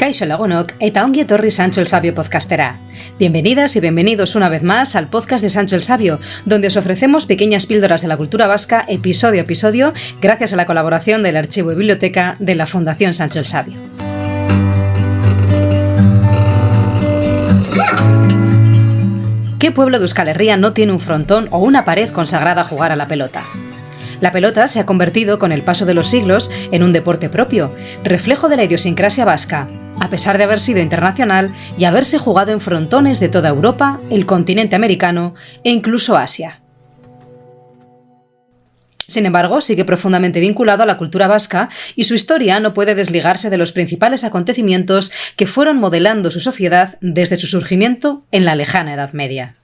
Kaixo lagunok eta ongi etorri Sancho el Sabio podcastera. Bienvenidas y bienvenidos una vez más al podcast de Sancho el Sabio, donde os ofrecemos pequeñas píldoras de la cultura vasca episodio a episodio, gracias a la colaboración del Archivo y Biblioteca de la Fundación Sancho el Sabio. ¿Qué pueblo de Euskal Herria no tiene un frontón o una pared consagrada a jugar a la pelota? La pelota se ha convertido con el paso de los siglos en un deporte propio, reflejo de la idiosincrasia vasca, a pesar de haber sido internacional y haberse jugado en frontones de toda Europa, el continente americano e incluso Asia. Sin embargo, sigue profundamente vinculado a la cultura vasca y su historia no puede desligarse de los principales acontecimientos que fueron modelando su sociedad desde su surgimiento en la lejana Edad Media.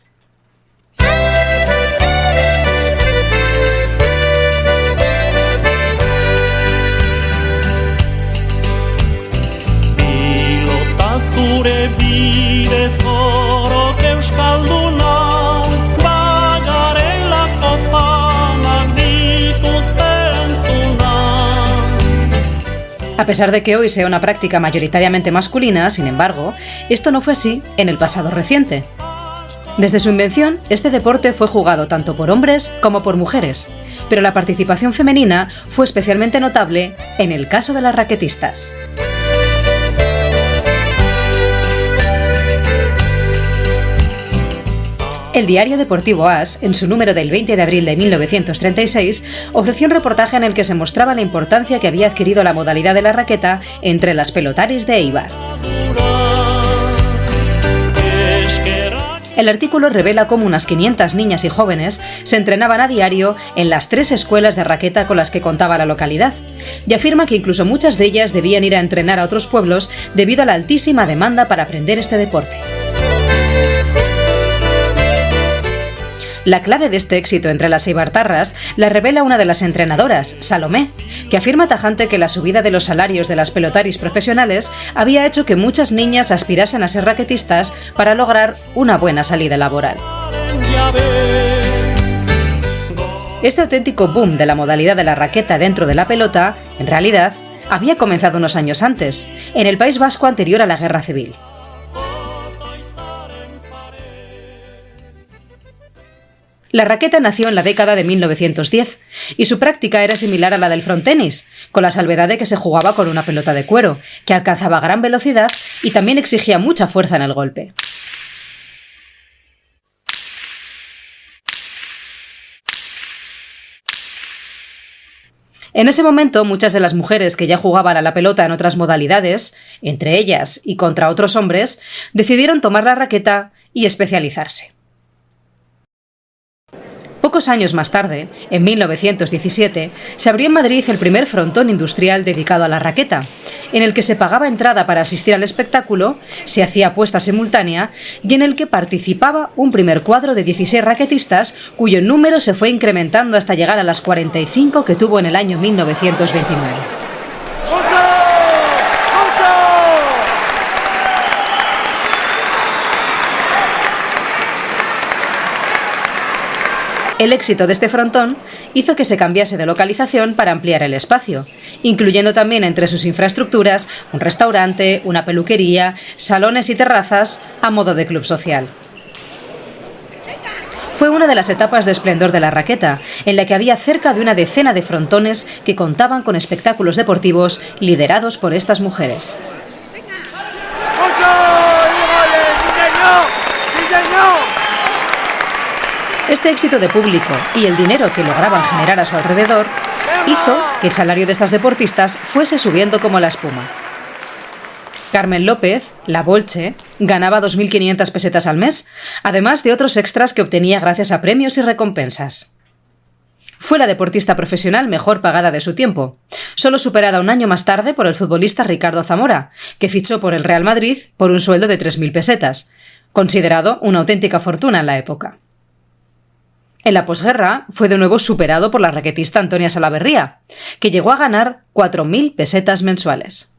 A pesar de que hoy sea una práctica mayoritariamente masculina, sin embargo, esto no fue así en el pasado reciente. Desde su invención, este deporte fue jugado tanto por hombres como por mujeres, pero la participación femenina fue especialmente notable en el caso de las raquetistas. El diario deportivo AS, en su número del 20 de abril de 1936, ofreció un reportaje en el que se mostraba la importancia que había adquirido la modalidad de la raqueta entre las pelotaris de Eibar. El artículo revela cómo unas 500 niñas y jóvenes se entrenaban a diario en las 3 escuelas de raqueta con las que contaba la localidad, y afirma que incluso muchas de ellas debían ir a entrenar a otros pueblos debido a la altísima demanda para aprender este deporte. La clave de este éxito entre las eibartarras la revela una de las entrenadoras, Salomé, que afirma tajante que la subida de los salarios de las pelotaris profesionales había hecho que muchas niñas aspirasen a ser raquetistas para lograr una buena salida laboral. Este auténtico boom de la modalidad de la raqueta dentro de la pelota, en realidad, había comenzado unos años antes, en el País Vasco anterior a la Guerra Civil. La raqueta nació en la década de 1910 y su práctica era similar a la del frontenis, con la salvedad de que se jugaba con una pelota de cuero, que alcanzaba gran velocidad y también exigía mucha fuerza en el golpe. En ese momento, muchas de las mujeres que ya jugaban a la pelota en otras modalidades, entre ellas y contra otros hombres, decidieron tomar la raqueta y especializarse. Pocos años más tarde, en 1917, se abrió en Madrid el primer frontón industrial dedicado a la raqueta, en el que se pagaba entrada para asistir al espectáculo, se hacía apuesta simultánea y en el que participaba un primer cuadro de 16 raquetistas, cuyo número se fue incrementando hasta llegar a las 45 que tuvo en el año 1929. El éxito de este frontón hizo que se cambiase de localización para ampliar el espacio, incluyendo también entre sus infraestructuras un restaurante, una peluquería, salones y terrazas a modo de club social. Fue una de las etapas de esplendor de la raqueta, en la que había cerca de una decena de frontones que contaban con espectáculos deportivos liderados por estas mujeres. Este éxito de público y el dinero que lograban generar a su alrededor hizo que el salario de estas deportistas fuese subiendo como la espuma. Carmen López, la Bolche, ganaba 2.500 pesetas al mes, además de otros extras que obtenía gracias a premios y recompensas. Fue la deportista profesional mejor pagada de su tiempo, solo superada un año más tarde por el futbolista Ricardo Zamora, que fichó por el Real Madrid por un sueldo de 3.000 pesetas, considerado una auténtica fortuna en la época. En la posguerra fue de nuevo superado por la raquetista Antonia Salaverría, que llegó a ganar 4.000 pesetas mensuales.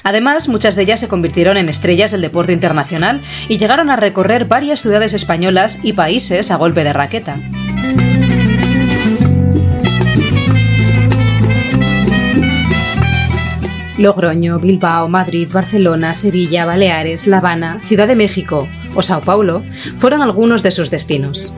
Además, muchas de ellas se convirtieron en estrellas del deporte internacional y llegaron a recorrer varias ciudades españolas y países a golpe de raqueta. Logroño, Bilbao, Madrid, Barcelona, Sevilla, Baleares, La Habana, Ciudad de México o Sao Paulo fueron algunos de sus destinos.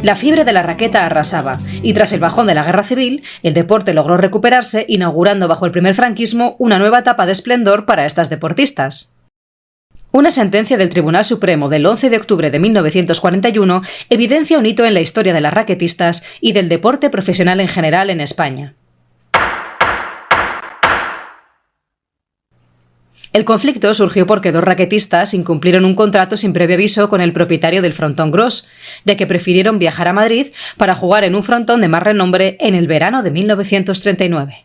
La fiebre de la raqueta arrasaba, y tras el bajón de la Guerra Civil, el deporte logró recuperarse, inaugurando bajo el primer franquismo una nueva etapa de esplendor para estas deportistas. Una sentencia del Tribunal Supremo del 11 de octubre de 1941 evidencia un hito en la historia de las raquetistas y del deporte profesional en general en España. El conflicto surgió porque dos raquetistas incumplieron un contrato sin previo aviso con el propietario del frontón Gros, ya que prefirieron viajar a Madrid para jugar en un frontón de más renombre en el verano de 1939.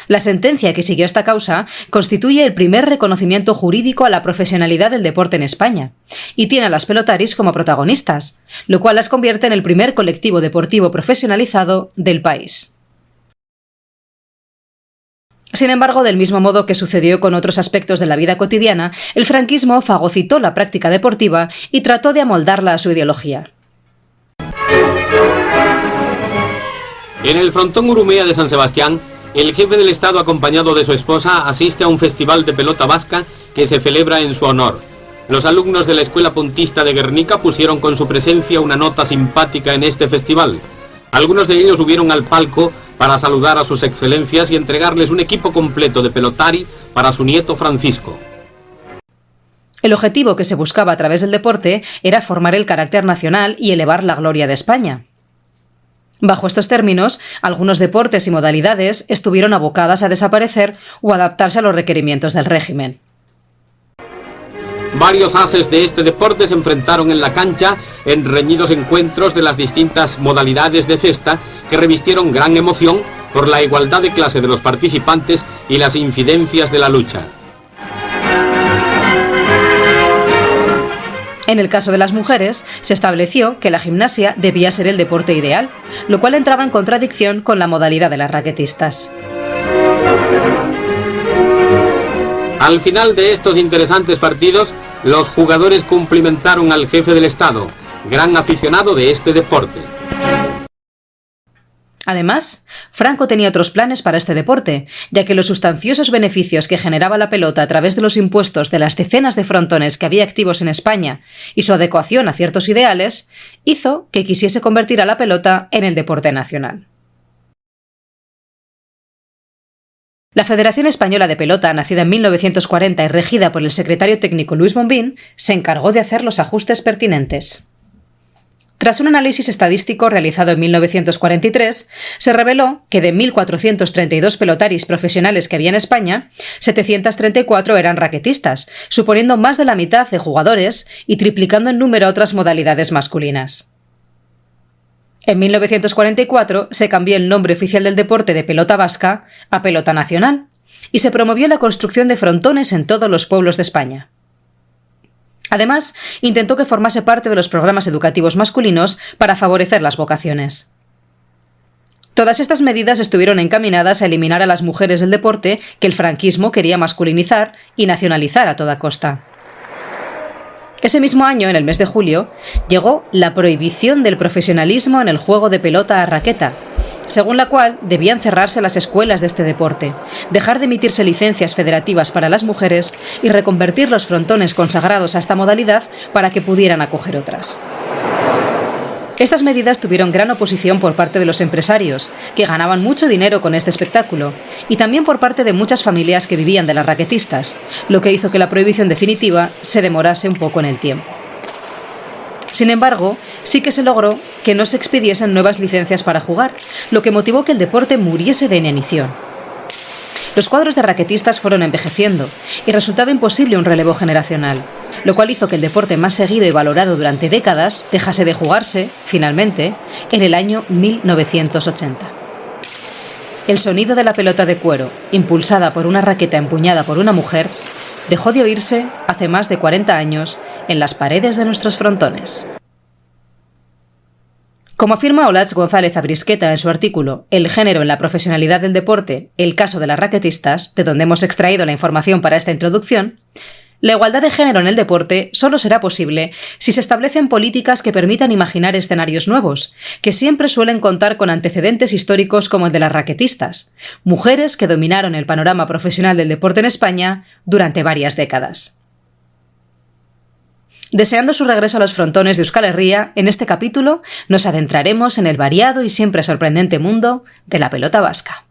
La sentencia que siguió esta causa constituye el primer reconocimiento jurídico a la profesionalidad del deporte en España y tiene a las pelotaris como protagonistas, lo cual las convierte en el primer colectivo deportivo profesionalizado del país. Sin embargo, del mismo modo que sucedió con otros aspectos de la vida cotidiana, el franquismo fagocitó la práctica deportiva y trató de amoldarla a su ideología. En el frontón Urumea de San Sebastián, el jefe del Estado acompañado de su esposa asiste a un festival de pelota vasca que se celebra en su honor. Los alumnos de la Escuela Puntista de Guernica pusieron con su presencia una nota simpática en este festival. Algunos de ellos subieron al palco para saludar a sus excelencias y entregarles un equipo completo de pelotari para su nieto Francisco. El objetivo que se buscaba a través del deporte era formar el carácter nacional y elevar la gloria de España. Bajo estos términos, algunos deportes y modalidades estuvieron abocadas a desaparecer o adaptarse a los requerimientos del régimen. Varios ases de este deporte se enfrentaron en la cancha en reñidos encuentros de las distintas modalidades de cesta que revistieron gran emoción por la igualdad de clase de los participantes y las incidencias de la lucha. En el caso de las mujeres, se estableció que la gimnasia debía ser el deporte ideal, lo cual entraba en contradicción con la modalidad de las raquetistas. Al final de estos interesantes partidos, los jugadores cumplimentaron al jefe del Estado, gran aficionado de este deporte. Además, Franco tenía otros planes para este deporte, ya que los sustanciosos beneficios que generaba la pelota a través de los impuestos de las decenas de frontones que había activos en España y su adecuación a ciertos ideales, hizo que quisiese convertir a la pelota en el deporte nacional. La Federación Española de Pelota, nacida en 1940 y regida por el secretario técnico Luis Bombín, se encargó de hacer los ajustes pertinentes. Tras un análisis estadístico realizado en 1943, se reveló que de 1.432 pelotaris profesionales que había en España, 734 eran raquetistas, suponiendo más de la mitad de jugadores y triplicando en número otras modalidades masculinas. En 1944 se cambió el nombre oficial del deporte de pelota vasca a pelota nacional y se promovió la construcción de frontones en todos los pueblos de España. Además, intentó que formase parte de los programas educativos masculinos para favorecer las vocaciones. Todas estas medidas estuvieron encaminadas a eliminar a las mujeres del deporte que el franquismo quería masculinizar y nacionalizar a toda costa. Ese mismo año, en el mes de julio, llegó la prohibición del profesionalismo en el juego de pelota a raqueta, según la cual debían cerrarse las escuelas de este deporte, dejar de emitirse licencias federativas para las mujeres y reconvertir los frontones consagrados a esta modalidad para que pudieran acoger otras. Estas medidas tuvieron gran oposición por parte de los empresarios, que ganaban mucho dinero con este espectáculo, y también por parte de muchas familias que vivían de las raquetistas, lo que hizo que la prohibición definitiva se demorase un poco en el tiempo. Sin embargo, sí que se logró que no se expidiesen nuevas licencias para jugar, lo que motivó que el deporte muriese de inanición. Los cuadros de raquetistas fueron envejeciendo y resultaba imposible un relevo generacional, lo cual hizo que el deporte más seguido y valorado durante décadas dejase de jugarse, finalmente, en el año 1980. El sonido de la pelota de cuero, impulsada por una raqueta empuñada por una mujer, dejó de oírse hace más de 40 años en las paredes de nuestros frontones. Como afirma Olaz González Abrisqueta en su artículo El género en la profesionalidad del deporte, el caso de las raquetistas, de donde hemos extraído la información para esta introducción, La igualdad de género en el deporte solo será posible si se establecen políticas que permitan imaginar escenarios nuevos, que siempre suelen contar con antecedentes históricos como el de las raquetistas, mujeres que dominaron el panorama profesional del deporte en España durante varias décadas. Deseando su regreso a los frontones de Euskal Herria, en este capítulo nos adentraremos en el variado y siempre sorprendente mundo de la pelota vasca.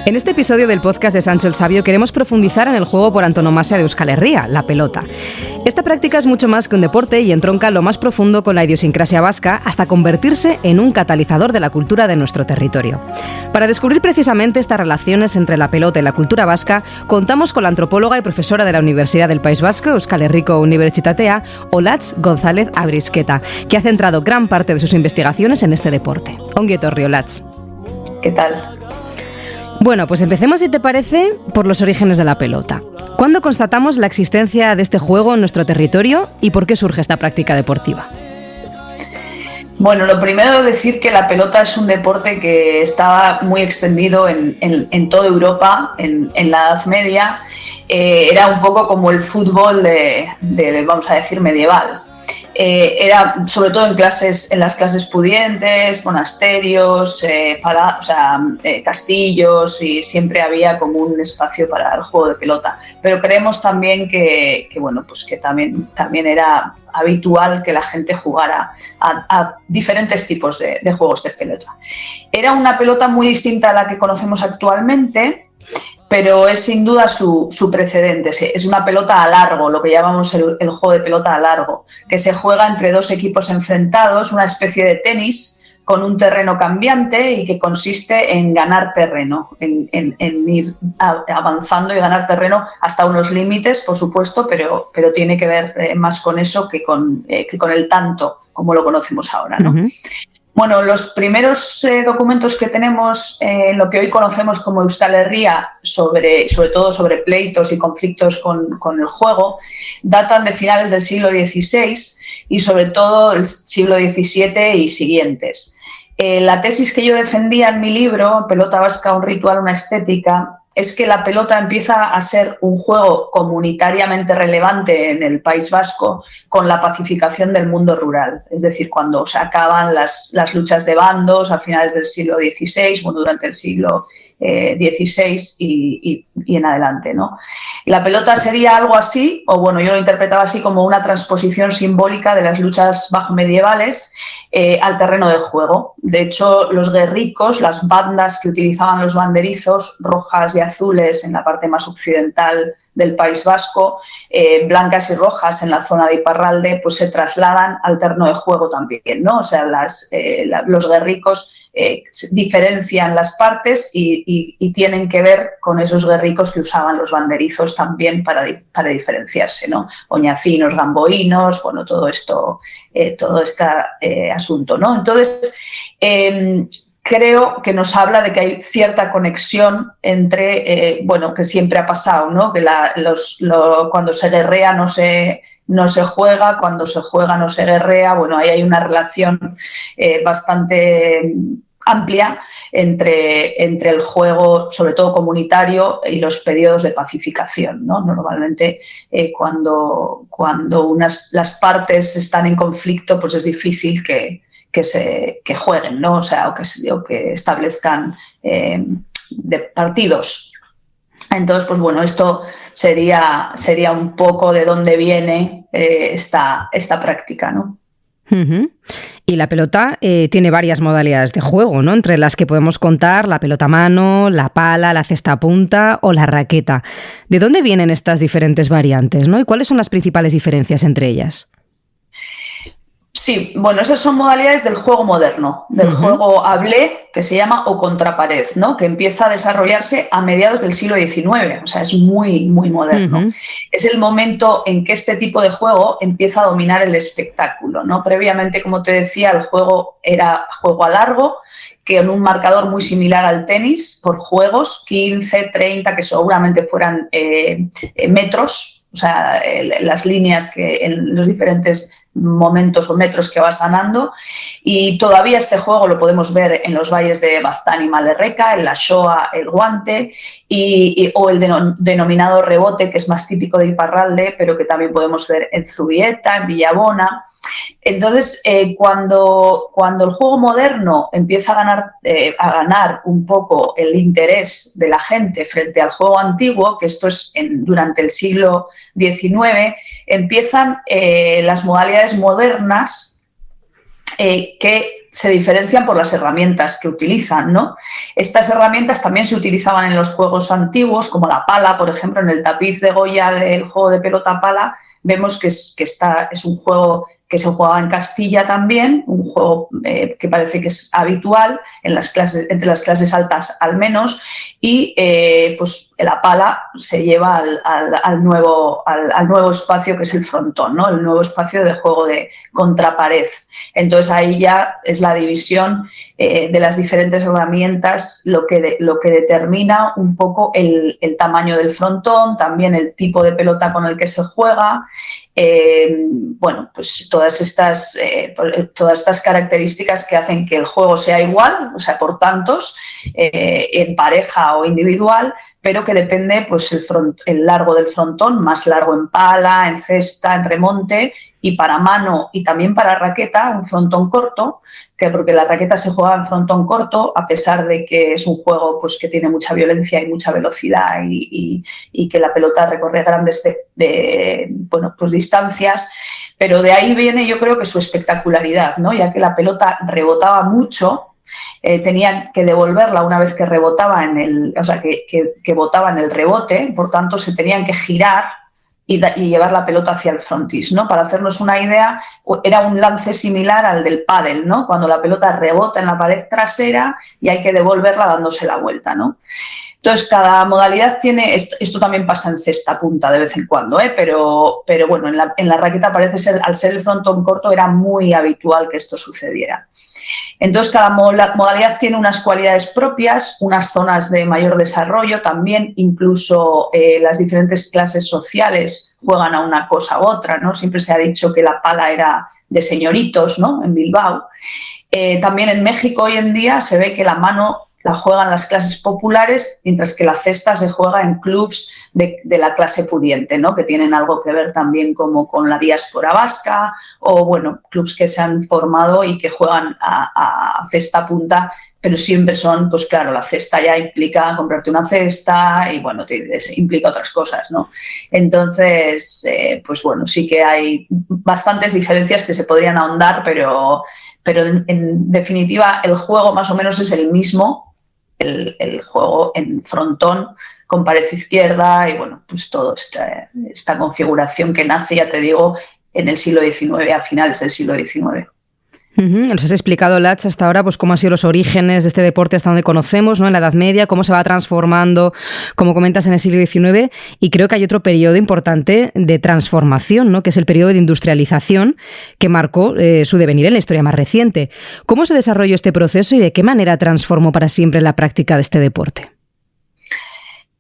En este episodio del podcast de Sancho el Sabio queremos profundizar en el juego por antonomasia de Euskal Herria, la pelota. Esta práctica es mucho más que un deporte y entronca lo más profundo con la idiosincrasia vasca hasta convertirse en un catalizador de la cultura de nuestro territorio. Para descubrir precisamente estas relaciones entre la pelota y la cultura vasca, contamos con la antropóloga y profesora de la Universidad del País Vasco, Euskal Herriko Unibertsitatea, Olatz González Abrisqueta, que ha centrado gran parte de sus investigaciones en este deporte. Ongi etorri, Olatz. ¿Qué tal? Bueno, pues empecemos, si te parece, por los orígenes de la pelota. ¿Cuándo constatamos la existencia de este juego en nuestro territorio y por qué surge esta práctica deportiva? Bueno, lo primero decir que la pelota es un deporte que estaba muy extendido en toda Europa en la Edad Media. Era un poco como el fútbol de vamos a decir, medieval. Era sobre todo en las clases pudientes, monasterios, castillos, y siempre había como un espacio para el juego de pelota. Pero creemos también que también era habitual que la gente jugara a diferentes tipos de juegos de pelota. Era una pelota muy distinta a la que conocemos actualmente, pero es sin duda su precedente. Es una pelota a largo, lo que llamamos el juego de pelota a largo, que se juega entre dos equipos enfrentados, una especie de tenis con un terreno cambiante y que consiste en ganar terreno, en ir avanzando y ganar terreno hasta unos límites, por supuesto, pero tiene que ver más con eso que con el tanto, como lo conocemos ahora, ¿no? Uh-huh. Bueno, los primeros documentos que tenemos en lo que hoy conocemos como Euskal Herria, sobre todo sobre pleitos y conflictos con el juego, datan de finales del siglo XVI y sobre todo el siglo XVII y siguientes. La tesis que yo defendía en mi libro, Pelota Vasca, un ritual, una estética, es que la pelota empieza a ser un juego comunitariamente relevante en el País Vasco con la pacificación del mundo rural. Es decir, cuando se acaban las luchas de bandos a finales del siglo XVI, durante el siglo XVI y en adelante, ¿no? La pelota sería algo así, yo lo interpretaba así, como una transposición simbólica de las luchas bajomedievales al terreno de juego. De hecho, los guerricos, las bandas que utilizaban los banderizos rojas y azules en la parte más occidental del País Vasco, blancas y rojas en la zona de Iparralde, pues se trasladan al terreno de juego también, ¿no? O sea, los guerricos diferencian las partes y tienen que ver con esos guerricos que usaban los banderizos también para diferenciarse, ¿no? Oñacinos, gamboínos, todo este asunto, ¿no? Entonces, creo que nos habla de que hay cierta conexión entre, que siempre ha pasado, ¿no? Que cuando se guerrea no se juega, cuando se juega no se guerrea. Ahí hay una relación bastante amplia entre el juego, sobre todo comunitario, y los periodos de pacificación, ¿no? Normalmente cuando las partes están en conflicto, pues es difícil que jueguen, ¿no? O que establezcan de partidos. Entonces, esto sería un poco de dónde viene esta práctica, ¿no? Uh-huh. Y la pelota tiene varias modalidades de juego, ¿no? Entre las que podemos contar la pelota a mano, la pala, la cesta a punta o la raqueta. ¿De dónde vienen estas diferentes variantes, ¿no? ¿Y cuáles son las principales diferencias entre ellas? Sí, bueno, esas son modalidades del juego moderno, del juego hablé, que se llama o contrapared, ¿no? Que empieza a desarrollarse a mediados del siglo XIX, o sea, es muy, muy moderno. Es el momento en que este tipo de juego empieza a dominar el espectáculo, ¿no? Previamente, como te decía, el juego era juego a largo, que en un marcador muy similar al tenis, por juegos, 15, 30, que seguramente fueran metros, o sea, las líneas que en los diferentes momentos o metros que vas ganando, y todavía este juego lo podemos ver en los valles de Baztán y Malerreca, en la Shoah, el guante, o el denominado rebote, que es más típico de Iparralde, pero que también podemos ver en Zubieta, en Villabona. Entonces, cuando el juego moderno empieza a ganar un poco el interés de la gente frente al juego antiguo, que esto es durante el siglo XIX, empiezan las modalidades modernas que se diferencian por las herramientas que utilizan, ¿no? Estas herramientas también se utilizaban en los juegos antiguos, como la pala, por ejemplo, en el tapiz de Goya del juego de pelota pala, vemos que es un juego que se jugaba en Castilla también, un juego que parece que es habitual entre las clases altas al menos, y pues la pala se lleva al nuevo espacio que es el frontón, ¿no? El nuevo espacio de juego de contrapared. Entonces ahí ya es la división de las diferentes herramientas lo que determina un poco el tamaño del frontón, también el tipo de pelota con el que se juega. Bueno, pues todas estas características que hacen que el juego sea igual, o sea, por tantos, en pareja o individual, pero que depende pues el largo del frontón, más largo en pala, en cesta, en remonte, y para mano y también para raqueta, un frontón corto, porque la raqueta se juega en frontón corto, a pesar de que es un juego pues, que tiene mucha violencia y mucha velocidad y que la pelota recorre grandes pues, distancias, pero de ahí viene yo creo que su espectacularidad, ¿no? Ya que la pelota rebotaba mucho, tenían que devolverla una vez que rebotaba que botaba en el rebote, por tanto se tenían que girar y llevar la pelota hacia el frontis, ¿no? Para hacernos una idea, era un lance similar al del pádel, ¿no? Cuando la pelota rebota en la pared trasera y hay que devolverla dándose la vuelta, ¿no? Entonces, cada modalidad tiene, esto también pasa en cesta punta de vez en cuando, pero bueno, en la raqueta parece ser, al ser el frontón corto, era muy habitual que esto sucediera. Entonces, cada modalidad tiene unas cualidades propias, unas zonas de mayor desarrollo también, incluso las diferentes clases sociales juegan a una cosa u otra, ¿no? Siempre se ha dicho que la pala era de señoritos, ¿no? En Bilbao. También en México hoy en día se ve que la mano la juegan las clases populares, mientras que la cesta se juega en clubs de la clase pudiente, ¿no? Que tienen algo que ver también como con la diáspora vasca o, bueno, clubs que se han formado y que juegan a cesta punta, pero siempre son, pues claro, la cesta ya implica comprarte una cesta y, bueno, implica otras cosas, ¿no? Entonces, pues bueno, sí que hay bastantes diferencias que se podrían ahondar, pero en definitiva el juego más o menos es el mismo, el juego en frontón con pared izquierda y bueno, pues toda esta configuración que nace, ya te digo, en el siglo XIX, a finales del siglo XIX. Nos has explicado, Lach, hasta ahora pues cómo han sido los orígenes de este deporte hasta donde conocemos, ¿no? En la Edad Media, cómo se va transformando, como comentas, en el siglo XIX, y creo que hay otro periodo importante de transformación, ¿no? Que es el periodo de industrialización que marcó su devenir en la historia más reciente. ¿Cómo se desarrolló este proceso y de qué manera transformó para siempre la práctica de este deporte?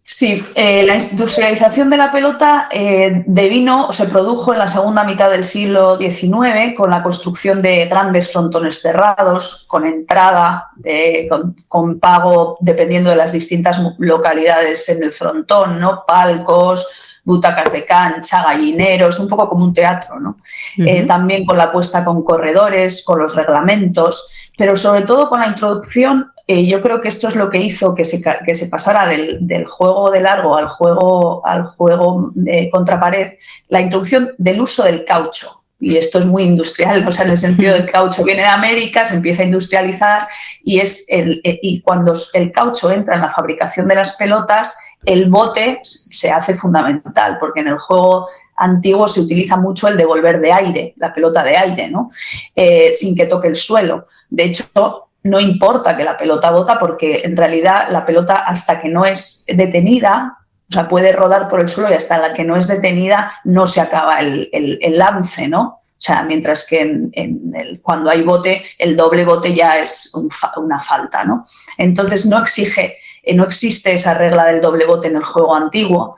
Sí, la industrialización de la pelota se produjo en la segunda mitad del siglo XIX con la construcción de grandes frontones cerrados, con entrada, con pago dependiendo de las distintas localidades en el frontón, ¿no? Palcos, butacas de cancha, gallineros, un poco como un teatro, ¿no? También con la puesta con corredores, con los reglamentos, pero sobre todo con la introducción. Yo creo que esto es lo que hizo que se pasara del juego de largo al juego contra pared, la introducción del uso del caucho. Y esto es muy industrial, o sea, en el sentido del caucho viene de América, se empieza a industrializar y cuando el caucho entra en la fabricación de las pelotas, el bote se hace fundamental, porque en el juego antiguo se utiliza mucho el devolver de aire, la pelota de aire, ¿no? Sin que toque el suelo. De hecho, no importa que la pelota bota porque en realidad la pelota hasta que no es detenida, o sea, puede rodar por el suelo y hasta la que no es detenida no se acaba el lance, ¿no? O sea, mientras que cuando hay bote, el doble bote ya es una falta, ¿no? Entonces no existe esa regla del doble bote en el juego antiguo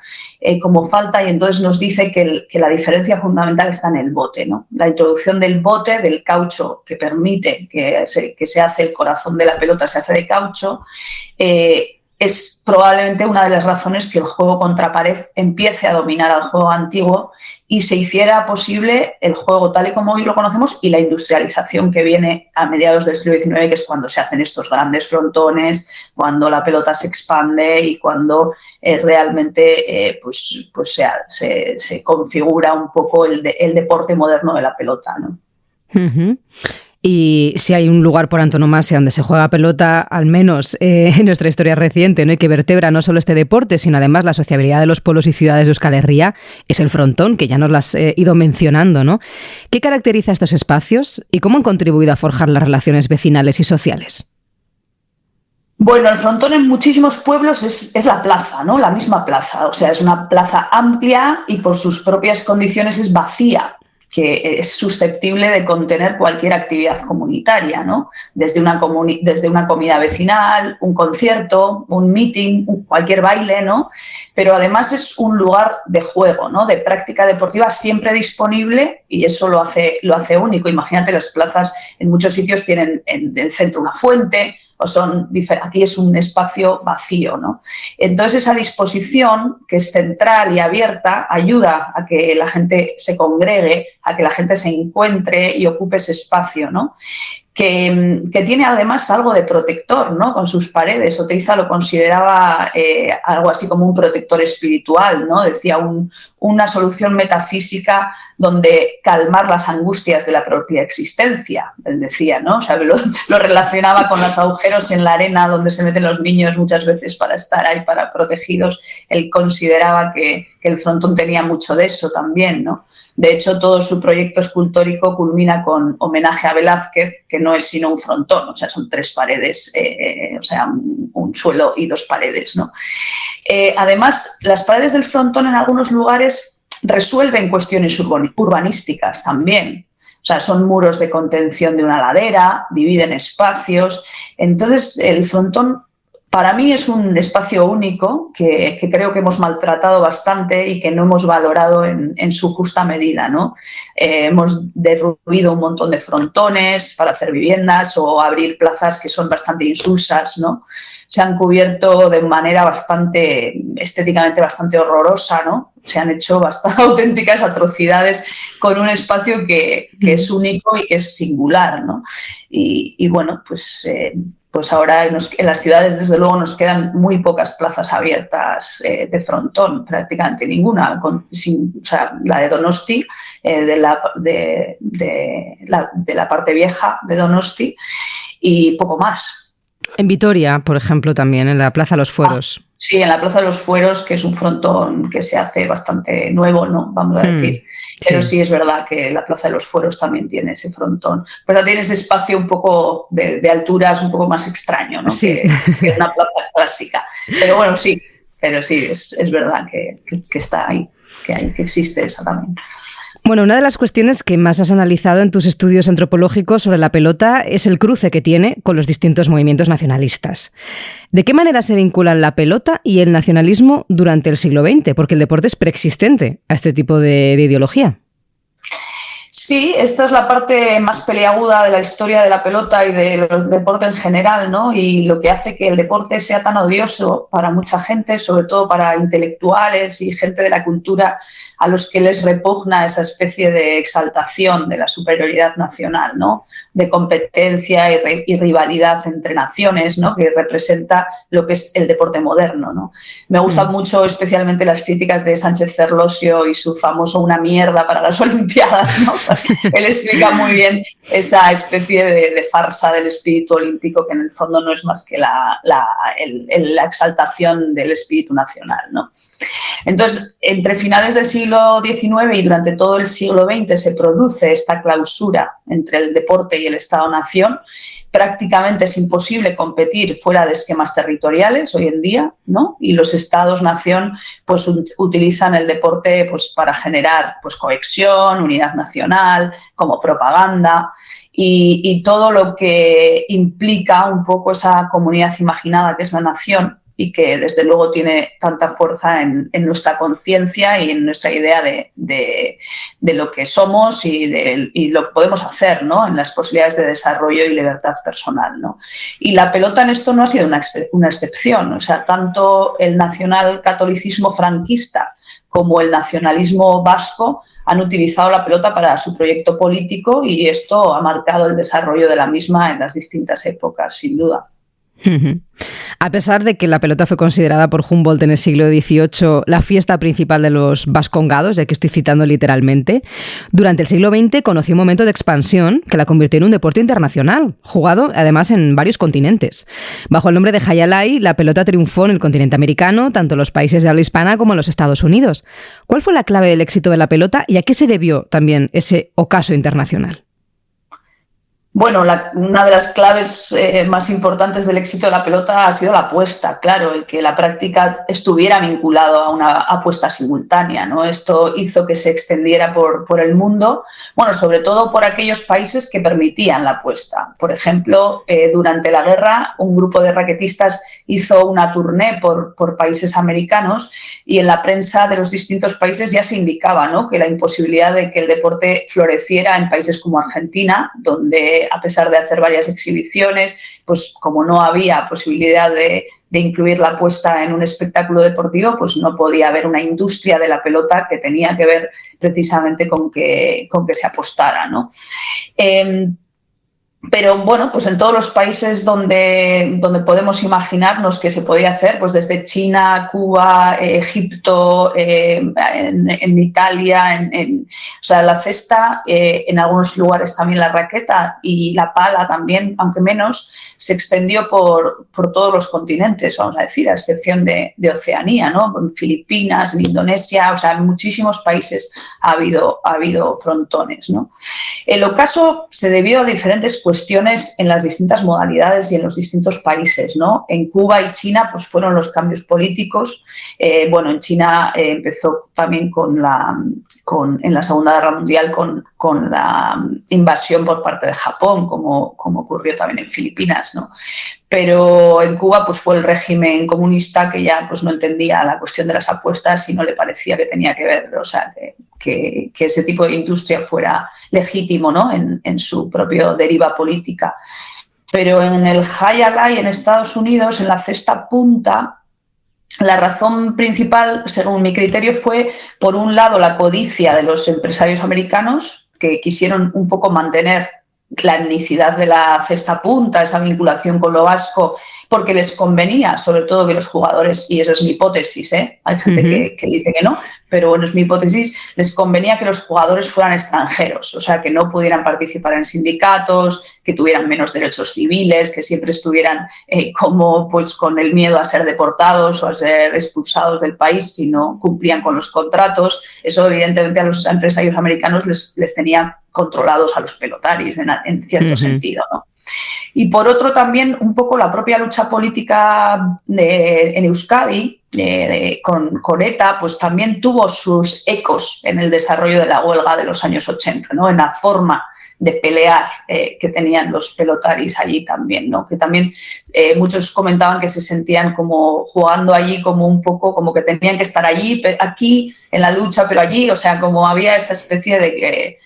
como falta, y entonces nos dice que la diferencia fundamental está en el bote, ¿no? La introducción del bote, del caucho que permite que se hace el corazón de la pelota, se hace de caucho, es probablemente una de las razones que el juego contra pared empiece a dominar al juego antiguo y se hiciera posible el juego tal y como hoy lo conocemos y la industrialización que viene a mediados del siglo XIX, que es cuando se hacen estos grandes frontones, cuando la pelota se expande y cuando realmente se configura un poco el deporte moderno de la pelota, ¿no? Uh-huh. Y si hay un lugar por antonomasia donde se juega pelota, al menos en nuestra historia reciente, ¿no? Y que vertebra no solo este deporte, sino además la sociabilidad de los pueblos y ciudades de Euskal Herria, es el frontón, que ya nos lo has ido mencionando, ¿no? ¿Qué caracteriza estos espacios y cómo han contribuido a forjar las relaciones vecinales y sociales? Bueno, el frontón en muchísimos pueblos es la plaza, ¿no? La misma plaza. O sea, es una plaza amplia y por sus propias condiciones es vacía, que es susceptible de contener cualquier actividad comunitaria, ¿no? Desde una comida vecinal, un concierto, un meeting, cualquier baile, ¿no? Pero además es un lugar de juego, ¿no? De práctica deportiva siempre disponible, y eso lo hace único. Imagínate, las plazas en muchos sitios tienen en el centro una fuente, aquí es un espacio vacío, ¿no? Entonces esa disposición, que es central y abierta, ayuda a que la gente se congregue, a que la gente se encuentre y ocupe ese espacio, ¿no? Que tiene además algo de protector, ¿no? Con sus paredes. Oteiza lo consideraba algo así como un protector espiritual, ¿no? Decía una solución metafísica donde calmar las angustias de la propia existencia, él decía, ¿no? O sea, lo relacionaba con los agujeros en la arena donde se meten los niños muchas veces para estar ahí, para protegidos. Él consideraba que el frontón tenía mucho de eso también, ¿no? De hecho, todo su proyecto escultórico culmina con homenaje a Velázquez, que no es sino un frontón, o sea, son 3 paredes, o sea, un suelo y 2 paredes, ¿no? Además, las paredes del frontón en algunos lugares resuelven cuestiones urbanísticas también. O sea, son muros de contención de una ladera, dividen espacios. Entonces, el frontón para mí es un espacio único que creo que hemos maltratado bastante y que no hemos valorado en su justa medida, ¿no? Hemos derruido un montón de frontones para hacer viviendas o abrir plazas que son bastante insulsas, ¿no? Se han cubierto de manera estéticamente bastante horrorosa, ¿no? Se han hecho bastante auténticas atrocidades con un espacio que es único y que es singular, ¿no? Y bueno, pues ahora en las ciudades, desde luego, nos quedan muy pocas plazas abiertas de frontón, prácticamente ninguna. O sea, la de Donosti, de la parte vieja de Donosti, y poco más. En Vitoria, por ejemplo, también, en la Plaza de los Fueros. Sí, en la Plaza de los Fueros, que es un frontón que se hace bastante nuevo, ¿no? Vamos a decir. Pero sí es verdad que la Plaza de los Fueros también tiene ese frontón. Pero tiene ese espacio un poco de alturas un poco más extraño, ¿no? Sí. Que una plaza clásica. Pero bueno, sí. Pero sí, es verdad que está ahí, que existe esa también. Bueno, una de las cuestiones que más has analizado en tus estudios antropológicos sobre la pelota es el cruce que tiene con los distintos movimientos nacionalistas. ¿De qué manera se vinculan la pelota y el nacionalismo durante el siglo XX? Porque el deporte es preexistente a este tipo de ideología. Sí, esta es la parte más peliaguda de la historia de la pelota y del deporte en general, ¿no? Y lo que hace que el deporte sea tan odioso para mucha gente, sobre todo para intelectuales y gente de la cultura a los que les repugna esa especie de exaltación de la superioridad nacional, ¿no? De competencia y rivalidad entre naciones, ¿no? Que representa lo que es el deporte moderno, ¿no? Me gustan mucho especialmente las críticas de Sánchez Ferlosio y su famoso "una mierda para las Olimpiadas", ¿no? Él explica muy bien esa especie de farsa del espíritu olímpico, que en el fondo no es más que la exaltación del espíritu nacional, ¿no? Entonces, entre finales del siglo XIX y durante todo el siglo XX se produce esta clausura entre el deporte y el Estado-nación. Prácticamente es imposible competir fuera de esquemas territoriales hoy en día, ¿no? Y los estados-nación pues utilizan el deporte pues para generar pues cohesión, unidad nacional, como propaganda y todo lo que implica un poco esa comunidad imaginada que es la nación y que desde luego tiene tanta fuerza en nuestra conciencia y en nuestra idea de lo que somos y lo que podemos hacer, ¿no? En las posibilidades de desarrollo y libertad personal, ¿no? Y la pelota en esto no ha sido una excepción, o sea, tanto el nacionalcatolicismo franquista como el nacionalismo vasco han utilizado la pelota para su proyecto político y esto ha marcado el desarrollo de la misma en las distintas épocas, sin duda. A pesar de que la pelota fue considerada por Humboldt en el siglo XVIII la fiesta principal de los vascongados, ya que estoy citando literalmente, durante el siglo XX conoció un momento de expansión que la convirtió en un deporte internacional, jugado además en varios continentes. Bajo el nombre de Hayalay, la pelota triunfó en el continente americano, tanto en los países de habla hispana como en los Estados Unidos. ¿Cuál fue la clave del éxito de la pelota y a qué se debió también ese ocaso internacional? Bueno, una de las claves más importantes del éxito de la pelota ha sido la apuesta, claro, el que la práctica estuviera vinculado a una apuesta simultánea, ¿no? Esto hizo que se extendiera por el mundo, bueno, sobre todo por aquellos países que permitían la apuesta. Por ejemplo, durante la guerra, un grupo de raquetistas hizo una tournée por países americanos y en la prensa de los distintos países ya se indicaba, ¿no?, que la imposibilidad de que el deporte floreciera en países como Argentina, donde a pesar de hacer varias exhibiciones, pues como no había posibilidad de incluir la apuesta en un espectáculo deportivo, pues no podía haber una industria de la pelota que tenía que ver precisamente con que se apostara, ¿no? Pero bueno, pues en todos los países donde podemos imaginarnos que se podía hacer, pues desde China, Cuba, Egipto, en Italia, o sea, la cesta, en algunos lugares también la raqueta y la pala también, aunque menos, se extendió por todos los continentes, vamos a decir, a excepción de Oceanía, ¿no? En Filipinas, en Indonesia, o sea, en muchísimos países ha habido frontones, ¿no? El ocaso se debió a diferentes cuestiones en las distintas modalidades y en los distintos países, ¿no? En Cuba y China pues fueron los cambios políticos. Bueno, en China empezó también en la Segunda Guerra Mundial con la invasión por parte de Japón, como ocurrió también en Filipinas, ¿no? Pero en Cuba pues fue el régimen comunista que ya pues no entendía la cuestión de las apuestas y no le parecía que tenía que ver, o sea, que ese tipo de industria fuera legítimo, ¿no?, en su propia deriva política. Pero en el Hayalay en Estados Unidos, en la cesta punta, la razón principal, según mi criterio, fue, por un lado, la codicia de los empresarios americanos, que quisieron un poco mantener la etnicidad de la cesta punta, esa vinculación con lo vasco, porque les convenía, sobre todo, que los jugadores, y esa es mi hipótesis, hay gente que dice que no, pero bueno, es mi hipótesis, les convenía que los jugadores fueran extranjeros, o sea, que no pudieran participar en sindicatos, que tuvieran menos derechos civiles, que siempre estuvieran como pues con el miedo a ser deportados o a ser expulsados del país si no cumplían con los contratos. Eso evidentemente a los empresarios americanos les tenía controlados a los pelotaris en cierto sentido, ¿no? Y por otro también un poco la propia lucha política en Euskadi con ETA pues también tuvo sus ecos en el desarrollo de la huelga de los años 80, ¿no?, en la forma de pelear que tenían los pelotaris allí también, ¿no? Que también muchos comentaban que se sentían como jugando allí como un poco, como que tenían que estar allí, aquí en la lucha, pero allí, o sea, como había esa especie de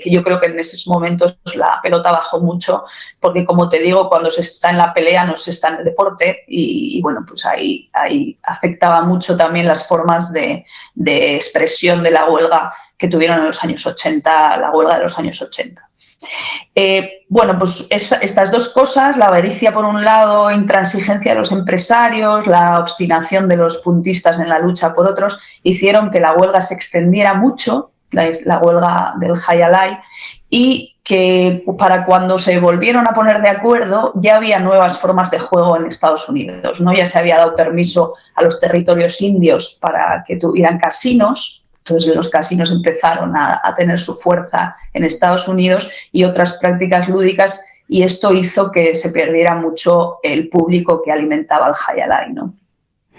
que yo creo que en esos momentos la pelota bajó mucho, porque como te digo, cuando se está en la pelea no se está en el deporte y bueno, pues ahí afectaba mucho también las formas de expresión de la huelga que tuvieron en los años 80, la huelga de los años 80. Bueno, pues estas dos cosas, la avaricia por un lado, intransigencia de los empresarios, la obstinación de los puntistas en la lucha por otros, hicieron que la huelga se extendiera mucho la huelga del Jai Alai, y que para cuando se volvieron a poner de acuerdo ya había nuevas formas de juego en Estados Unidos, ¿no? Ya se había dado permiso a los territorios indios para que tuvieran casinos. Entonces los casinos empezaron a tener su fuerza en Estados Unidos y otras prácticas lúdicas, y esto hizo que se perdiera mucho el público que alimentaba al Jai Alai, ¿no?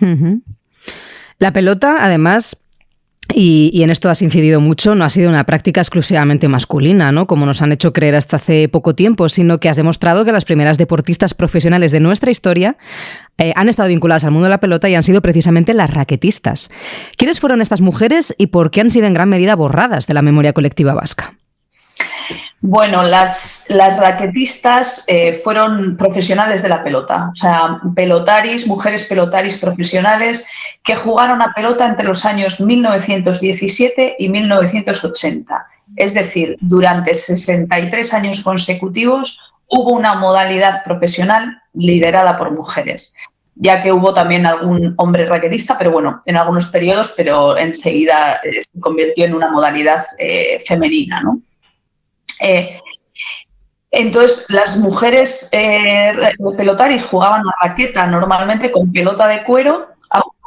Uh-huh. La pelota, además, y en esto has incidido mucho, no ha sido una práctica exclusivamente masculina, ¿no?, como nos han hecho creer hasta hace poco tiempo, sino que has demostrado que las primeras deportistas profesionales de nuestra historia han estado vinculadas al mundo de la pelota y han sido precisamente las raquetistas. ¿Quiénes fueron estas mujeres y por qué han sido en gran medida borradas de la memoria colectiva vasca? Bueno, las raquetistas fueron profesionales de la pelota, o sea, mujeres pelotaris profesionales que jugaron a pelota entre los años 1917 y 1980. Es decir, durante 63 años consecutivos hubo una modalidad profesional liderada por mujeres, ya que hubo también algún hombre raquetista, pero bueno, en algunos periodos, pero enseguida se convirtió en una modalidad femenina, ¿no? Entonces, las mujeres pelotaris jugaban a raqueta normalmente con pelota de cuero.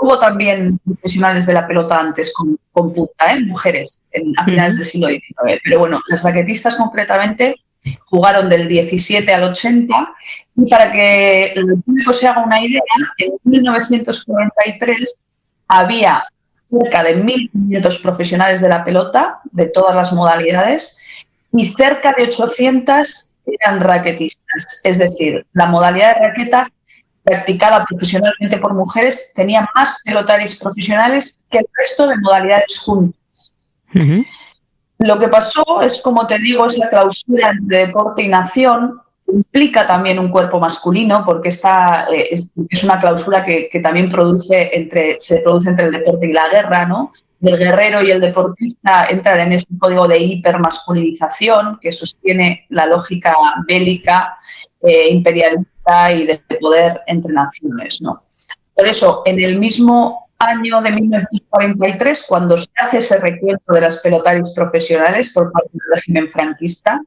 Hubo también profesionales de la pelota antes con punta, mujeres, a finales del siglo XIX. Pero bueno, las raquetistas concretamente jugaron del 17 al 80. Y para que el público se haga una idea, en 1943 había cerca de 1.500 profesionales de la pelota, de todas las modalidades, y cerca de 800 eran raquetistas. Es decir, la modalidad de raqueta practicada profesionalmente por mujeres tenía más pelotaris profesionales que el resto de modalidades juntas. Uh-huh. Lo que pasó es, como te digo, esa clausura entre deporte y nación implica también un cuerpo masculino, porque esta es una clausura que también se produce entre el deporte y la guerra, ¿no? El guerrero y el deportista entran en este código de hipermasculinización que sostiene la lógica bélica, imperialista y de poder entre naciones, ¿no? Por eso, en el mismo año de 1943, cuando se hace ese recuento de las pelotaris profesionales por parte del régimen franquista,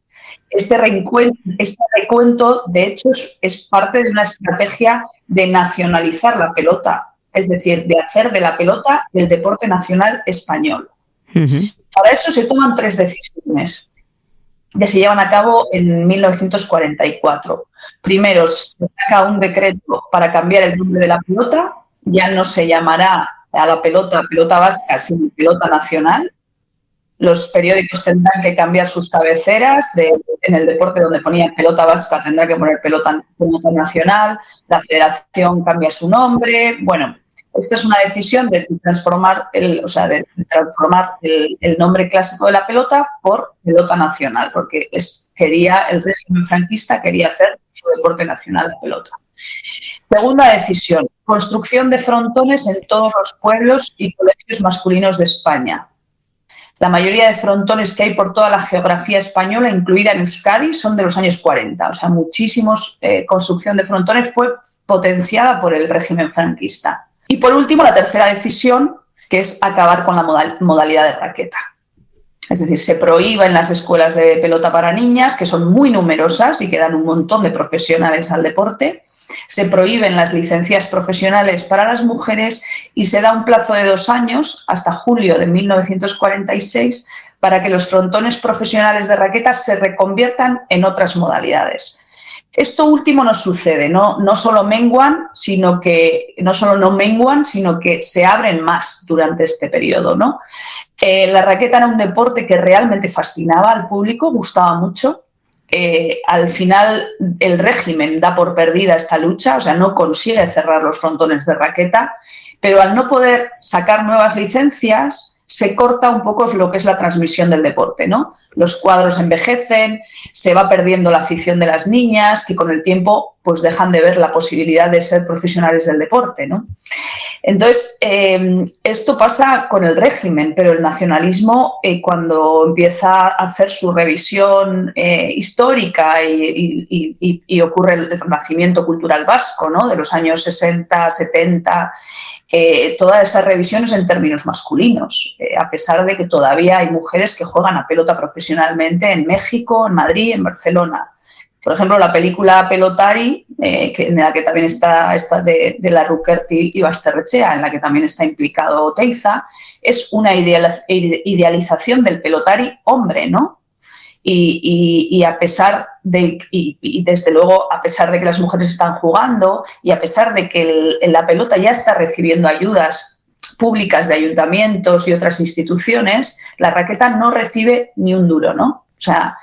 este recuento, de hecho, es parte de una estrategia de nacionalizar la pelota. Es decir, de hacer de la pelota el deporte nacional español. Uh-huh. Para eso se toman 3 decisiones que se llevan a cabo en 1944. Primero, se saca un decreto para cambiar el nombre de la pelota. Ya no se llamará a la pelota vasca, sino pelota nacional. Los periódicos tendrán que cambiar sus cabeceras. En el deporte donde ponía pelota vasca tendrá que poner pelota nacional. La federación cambia su nombre. Bueno, esta es una decisión de transformar el nombre clásico de la pelota por pelota nacional, porque el régimen franquista quería hacer su deporte nacional la pelota. Segunda decisión, construcción de frontones en todos los pueblos y colegios masculinos de España. La mayoría de frontones que hay por toda la geografía española, incluida en Euskadi, son de los años 40. O sea, muchísimos construcción de frontones fue potenciada por el régimen franquista. Y por último, la tercera decisión, que es acabar con la modalidad de raqueta. Es decir, se prohíbe en las escuelas de pelota para niñas, que son muy numerosas y que dan un montón de profesionales al deporte. Se prohíben las licencias profesionales para las mujeres y se da un plazo de 2 años, hasta julio de 1946, para que los frontones profesionales de raqueta se reconviertan en otras modalidades. Esto último no sucede, no solo no menguan, sino que se abren más durante este periodo, ¿no? La raqueta era un deporte que realmente fascinaba al público, gustaba mucho. Al final el régimen da por perdida esta lucha, o sea, no consigue cerrar los frontones de raqueta, pero al no poder sacar nuevas licencias se corta un poco lo que es la transmisión del deporte, ¿no? Los cuadros envejecen, se va perdiendo la afición de las niñas, que con el tiempo pues dejan de ver la posibilidad de ser profesionales del deporte, ¿no? Entonces, esto pasa con el régimen, pero el nacionalismo, cuando empieza a hacer su revisión histórica y ocurre el renacimiento cultural vasco, ¿no? De los años 60, 70, toda esa revisión es en términos masculinos, a pesar de que todavía hay mujeres que juegan a pelota profesionalmente en México, en Madrid, en Barcelona. Por ejemplo, la película Pelotari, en la que también está de la Rukerti y Basterrechea, en la que también está implicado Oteiza, es una idealización del pelotari hombre, ¿no? Y a pesar de, y desde luego, a pesar de que las mujeres están jugando y a pesar de que la pelota ya está recibiendo ayudas públicas de ayuntamientos y otras instituciones, la raqueta no recibe ni un duro, ¿no? O sea,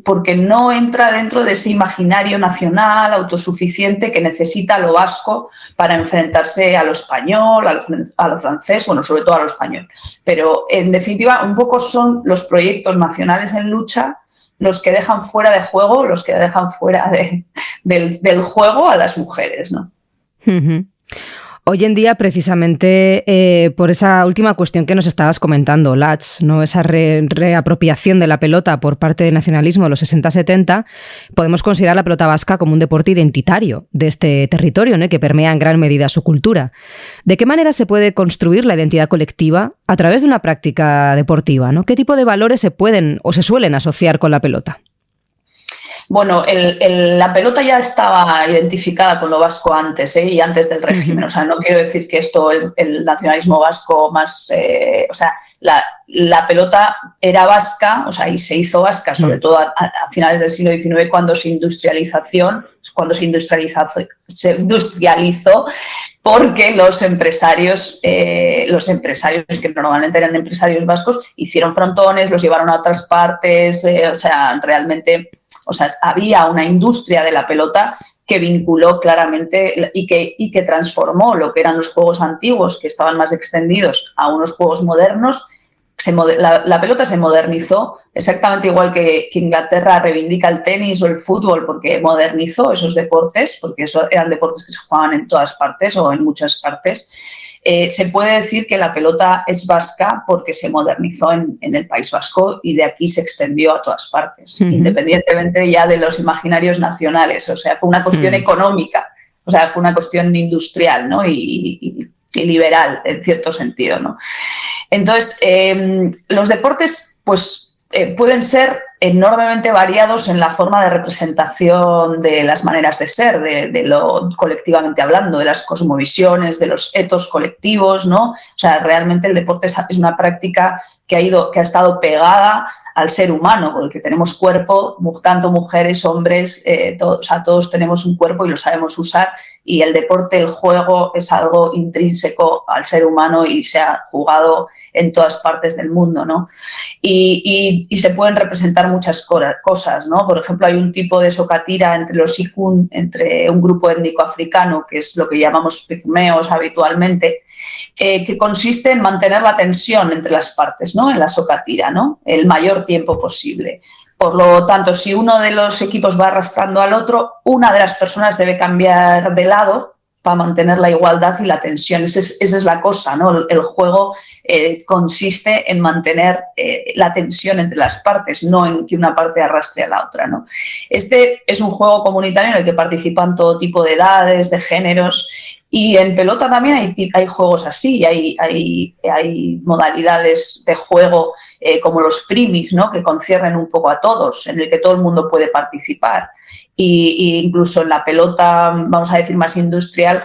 porque no entra dentro de ese imaginario nacional autosuficiente que necesita lo vasco para enfrentarse a lo español, a lo francés, bueno, sobre todo a lo español. Pero, en definitiva, un poco son los proyectos nacionales en lucha los que dejan fuera de juego, los que dejan fuera del juego a las mujeres, ¿no? Uh-huh. Hoy en día, precisamente por esa última cuestión que nos estabas comentando, Lats, ¿no? Esa reapropiación de la pelota por parte del nacionalismo de los 60-70, podemos considerar la pelota vasca como un deporte identitario de este territorio, ¿no? Que permea en gran medida su cultura. ¿De qué manera se puede construir la identidad colectiva a través de una práctica deportiva, ¿no? ¿Qué tipo de valores se pueden o se suelen asociar con la pelota? Bueno, la pelota ya estaba identificada con lo vasco antes, y antes del régimen. O sea, no quiero decir que esto, el nacionalismo vasco más... o sea, la pelota era vasca, o sea, y se hizo vasca, sobre todo a finales del siglo XIX, cuando se industrializó, porque los empresarios que normalmente eran empresarios vascos hicieron frontones, los llevaron a otras partes, o sea, realmente... O sea, había una industria de la pelota que vinculó claramente y que transformó lo que eran los juegos antiguos, que estaban más extendidos, a unos juegos modernos. La pelota se modernizó exactamente igual que Inglaterra reivindica el tenis o el fútbol, porque modernizó esos deportes, porque esos eran deportes que se jugaban en todas partes o en muchas partes. Se puede decir que la pelota es vasca porque se modernizó en el País Vasco y de aquí se extendió a todas partes, independientemente ya de los imaginarios nacionales. O sea, fue una cuestión económica, o sea, fue una cuestión industrial, ¿no? y liberal, en cierto sentido, ¿no? Entonces, los deportes, pues, pueden ser enormemente variados en la forma de representación de las maneras de ser, de lo colectivamente hablando, de las cosmovisiones, de los etos colectivos, ¿no? O sea, realmente el deporte es una práctica que ha estado pegada al ser humano, porque tenemos cuerpo, tanto mujeres, hombres, o sea, todos tenemos un cuerpo y lo sabemos usar, y el deporte, el juego, es algo intrínseco al ser humano y se ha jugado en todas partes del mundo, ¿no? Y se pueden representar muchas cosas, ¿no? Por ejemplo, hay un tipo de sokatira entre los Ikun, entre un grupo étnico africano, que es lo que llamamos pigmeos habitualmente, que consiste en mantener la tensión entre las partes, ¿no? En la sokatira, ¿no? El mayor tiempo posible. Por lo tanto, si uno de los equipos va arrastrando al otro, una de las personas debe cambiar de lado para mantener la igualdad y la tensión. Esa es la cosa, ¿no? El juego consiste en mantener la tensión entre las partes, no en que una parte arrastre a la otra, ¿no? Este es un juego comunitario en el que participan todo tipo de edades, de géneros, y en pelota también hay juegos así, hay modalidades de juego como los primis, ¿no? Que conciernen un poco a todos, en el que todo el mundo puede participar. Y incluso en la pelota, vamos a decir, más industrial,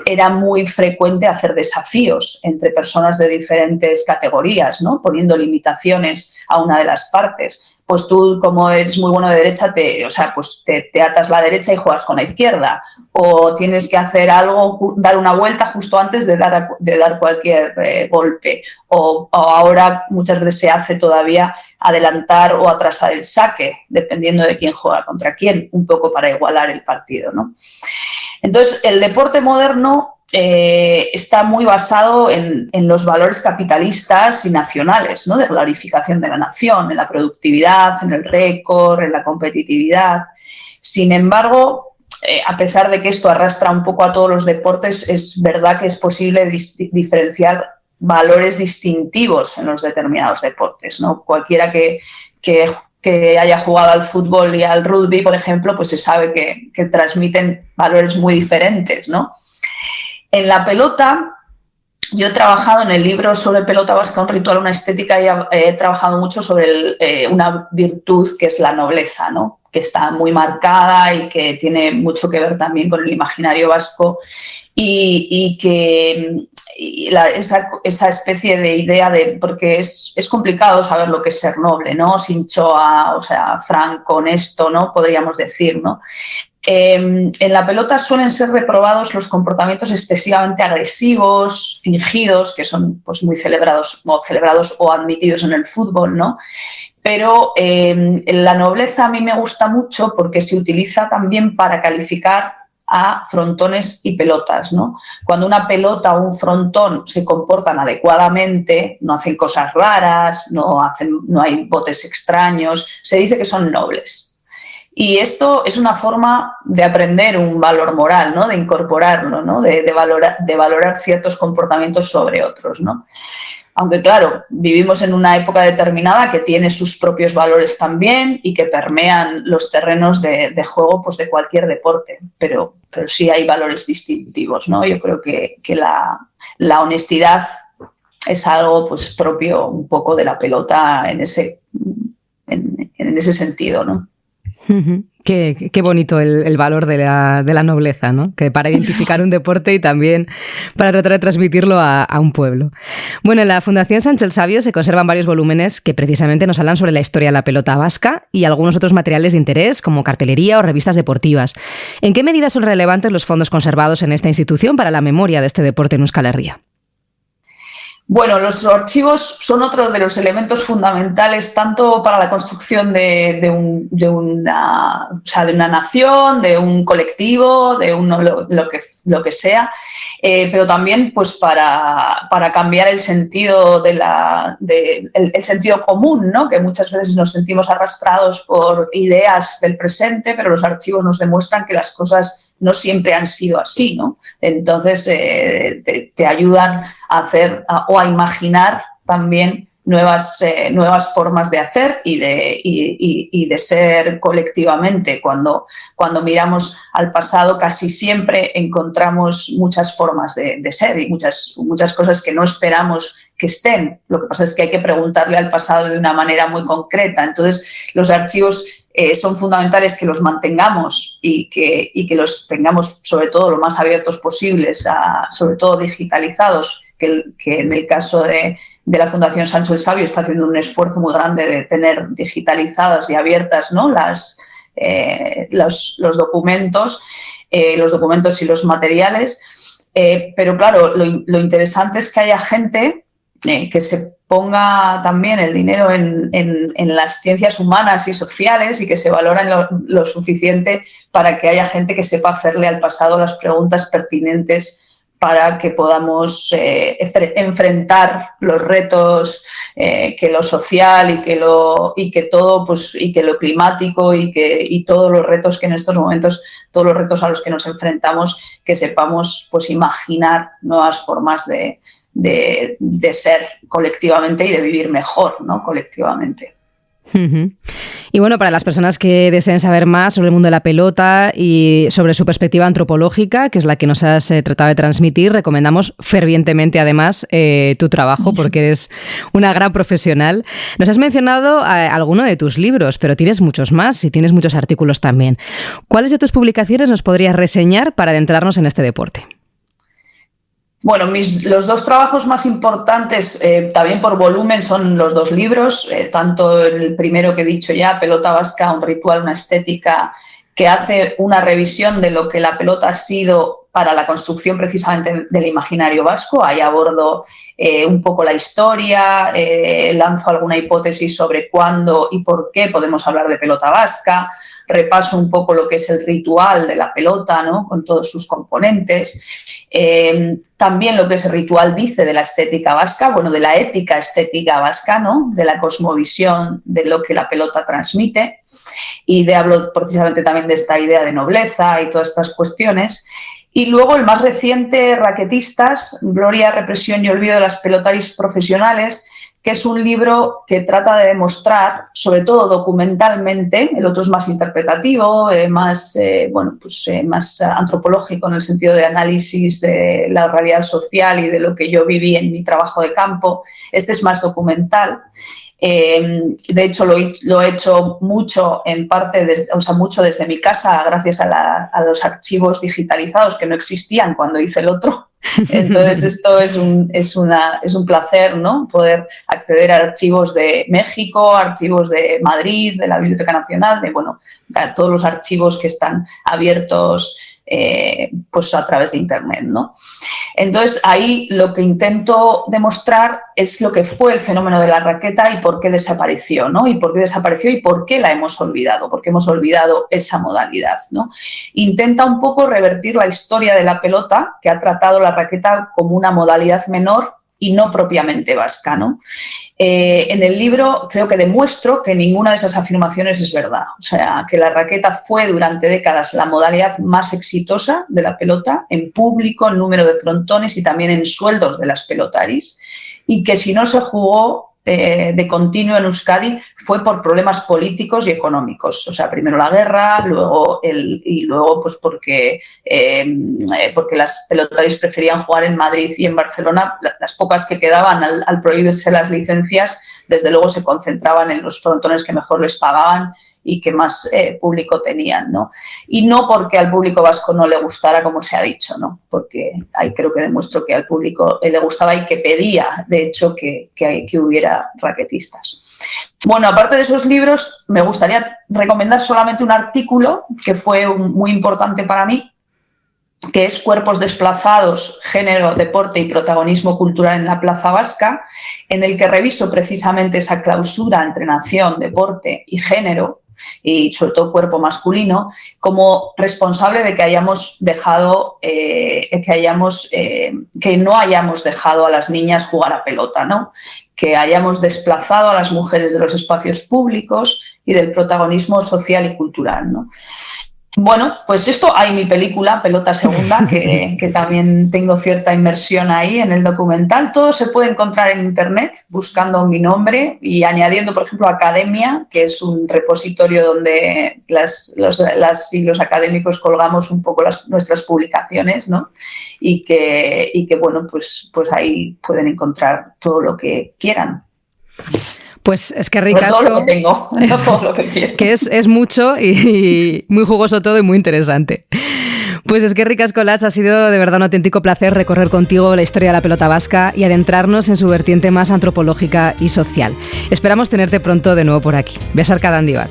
era muy frecuente hacer desafíos entre personas de diferentes categorías, ¿no? Poniendo limitaciones a una de las partes. Pues tú, como eres muy bueno de derecha, te atas la derecha y juegas con la izquierda. O tienes que hacer algo, dar una vuelta justo antes de dar cualquier golpe. O ahora muchas veces se hace todavía adelantar o atrasar el saque, dependiendo de quién juega contra quién, un poco para igualar el partido, ¿no? Entonces, el deporte moderno está muy basado en los valores capitalistas y nacionales, ¿no? De glorificación de la nación, en la productividad, en el récord, en la competitividad. Sin embargo, a pesar de que esto arrastra un poco a todos los deportes, es verdad que es posible diferenciar valores distintivos en los determinados deportes, ¿no? Cualquiera que haya jugado al fútbol y al rugby, por ejemplo, pues se sabe que transmiten valores muy diferentes, ¿no? En la pelota, yo he trabajado en el libro sobre pelota vasca, un ritual, una estética, y he trabajado mucho sobre una virtud que es la nobleza, ¿no? Que está muy marcada y que tiene mucho que ver también con el imaginario vasco y que esa especie de idea de, porque es complicado saber lo que es ser noble, ¿no? Sinchoa, o sea, franco, honesto, ¿no? Podríamos decir, ¿no? En la pelota suelen ser reprobados los comportamientos excesivamente agresivos, fingidos, que son pues muy celebrados o admitidos en el fútbol, ¿no? Pero la nobleza a mí me gusta mucho porque se utiliza también para calificar a frontones y pelotas, ¿no? Cuando una pelota o un frontón se comportan adecuadamente, no hacen cosas raras, no hay botes extraños, se dice que son nobles. Y esto es una forma de aprender un valor moral, ¿no? De incorporarlo, ¿no? De valorar ciertos comportamientos sobre otros, ¿no? Aunque, claro, vivimos en una época determinada que tiene sus propios valores también y que permean los terrenos de juego pues, de cualquier deporte, pero sí hay valores distintivos, ¿no? Yo creo que la honestidad es algo pues, propio un poco de la pelota en ese sentido, ¿no? Qué bonito el valor de la nobleza, ¿no? Que para identificar un deporte y también para tratar de transmitirlo a un pueblo. Bueno, en la Fundación Sancho el Sabio se conservan varios volúmenes que precisamente nos hablan sobre la historia de la pelota vasca y algunos otros materiales de interés como cartelería o revistas deportivas. ¿En qué medida son relevantes los fondos conservados en esta institución para la memoria de este deporte en Euskal Herria? Bueno, los archivos son otro de los elementos fundamentales tanto para la construcción de una nación, de un colectivo, de lo que sea, pero también pues para cambiar el sentido el sentido común, ¿no? Que muchas veces nos sentimos arrastrados por ideas del presente, pero los archivos nos demuestran que las cosas no siempre han sido así, ¿no? Entonces te ayudan a hacer o a imaginar también nuevas formas de hacer y de ser colectivamente. Cuando miramos al pasado casi siempre encontramos muchas formas de ser y muchas cosas que no esperamos que estén. Lo que pasa es que hay que preguntarle al pasado de una manera muy concreta. Entonces los archivos son fundamentales que los mantengamos y que los tengamos sobre todo lo más abiertos posibles, sobre todo digitalizados, que en el caso de la Fundación Sancho el Sabio está haciendo un esfuerzo muy grande de tener digitalizadas y abiertas, ¿no? los documentos y los materiales. Pero claro, lo interesante es que haya gente que se ponga también el dinero en las ciencias humanas y sociales y que se valoren lo suficiente para que haya gente que sepa hacerle al pasado las preguntas pertinentes para que podamos enfrentar los retos que lo social y que todo pues y que lo climático y todos los retos que en estos momentos, todos los retos a los que nos enfrentamos, que sepamos pues imaginar nuevas formas de ser colectivamente y de vivir mejor, ¿no? Colectivamente. Y bueno, para las personas que deseen saber más sobre el mundo de la pelota y sobre su perspectiva antropológica, que es la que nos has tratado de transmitir, recomendamos fervientemente además tu trabajo porque eres una gran profesional. Nos has mencionado alguno de tus libros, pero tienes muchos más y tienes muchos artículos también. ¿Cuáles de tus publicaciones nos podrías reseñar para adentrarnos en este deporte? Bueno, los dos trabajos más importantes, también por volumen, son los dos libros, tanto el primero que he dicho ya, Pelota Vasca, un ritual, una estética, que hace una revisión de lo que la pelota ha sido para la construcción precisamente del imaginario vasco. Ahí abordo un poco la historia, lanzo alguna hipótesis sobre cuándo y por qué podemos hablar de pelota vasca, repaso un poco lo que es el ritual de la pelota, ¿no? Con todos sus componentes. También lo que ese ritual dice de la estética vasca, bueno, de la ética estética vasca, ¿no? De la cosmovisión de lo que la pelota transmite. y hablo precisamente también de esta idea de nobleza y todas estas cuestiones. Y luego el más reciente, Raquetistas, Gloria, Represión y Olvido de las pelotaris profesionales, que es un libro que trata de demostrar, sobre todo documentalmente, el otro es más interpretativo, más antropológico en el sentido de análisis de la realidad social y de lo que yo viví en mi trabajo de campo. Este es más documental. De hecho, lo he hecho mucho, en parte, mucho desde mi casa, gracias a los archivos digitalizados que no existían cuando hice el otro. Entonces, esto es un placer, ¿no? Poder acceder a archivos de México, archivos de Madrid, de la Biblioteca Nacional, a todos los archivos que están abiertos pues a través de Internet, ¿no? Entonces, ahí lo que intento demostrar es lo que fue el fenómeno de la raqueta y por qué desapareció, ¿no? Y por qué desapareció y por qué la hemos olvidado, porque hemos olvidado esa modalidad, ¿no? Intenta un poco revertir la historia de la pelota, que ha tratado la raqueta como una modalidad menor y no propiamente vasca, ¿no? En el libro creo que demuestro que ninguna de esas afirmaciones es verdad. O sea, que la raqueta fue durante décadas la modalidad más exitosa de la pelota, en público, en número de frontones y también en sueldos de las pelotaris, y que si no se jugó de continuo en Euskadi fue por problemas políticos y económicos. O sea, primero la guerra, luego pues porque las pelotaris preferían jugar en Madrid y en Barcelona. Las pocas que quedaban al prohibirse las licencias, desde luego se concentraban en los frontones que mejor les pagaban y que más público tenían, ¿no? Y no porque al público vasco no le gustara, como se ha dicho, ¿no? Porque ahí creo que demuestro que al público le gustaba y que pedía, de hecho, que hubiera raquetistas. Bueno, aparte de esos libros, me gustaría recomendar solamente un artículo que fue muy importante para mí, que es Cuerpos desplazados, género, deporte y protagonismo cultural en la Plaza Vasca, en el que reviso precisamente esa clausura entre nación, deporte y género, y sobre todo cuerpo masculino, como responsable de que no hayamos dejado a las niñas jugar a pelota, ¿no? Que hayamos desplazado a las mujeres de los espacios públicos y del protagonismo social y cultural, ¿no? Bueno, pues esto, hay mi película, Pelota Segunda, que también tengo cierta inmersión ahí en el documental. Todo se puede encontrar en Internet buscando mi nombre y añadiendo, por ejemplo, Academia, que es un repositorio donde los académicos colgamos un poco nuestras publicaciones, ¿no? Y que bueno, pues ahí pueden encontrar todo lo que quieran. Pues es que ricasco. Todo lo que tengo, no todo lo que quiero. Que es mucho y muy jugoso todo y muy interesante. Pues es que ricasco, Latz, ha sido de verdad un auténtico placer recorrer contigo la historia de la pelota vasca y adentrarnos en su vertiente más antropológica y social. Esperamos tenerte pronto de nuevo por aquí. Besarka handi bat.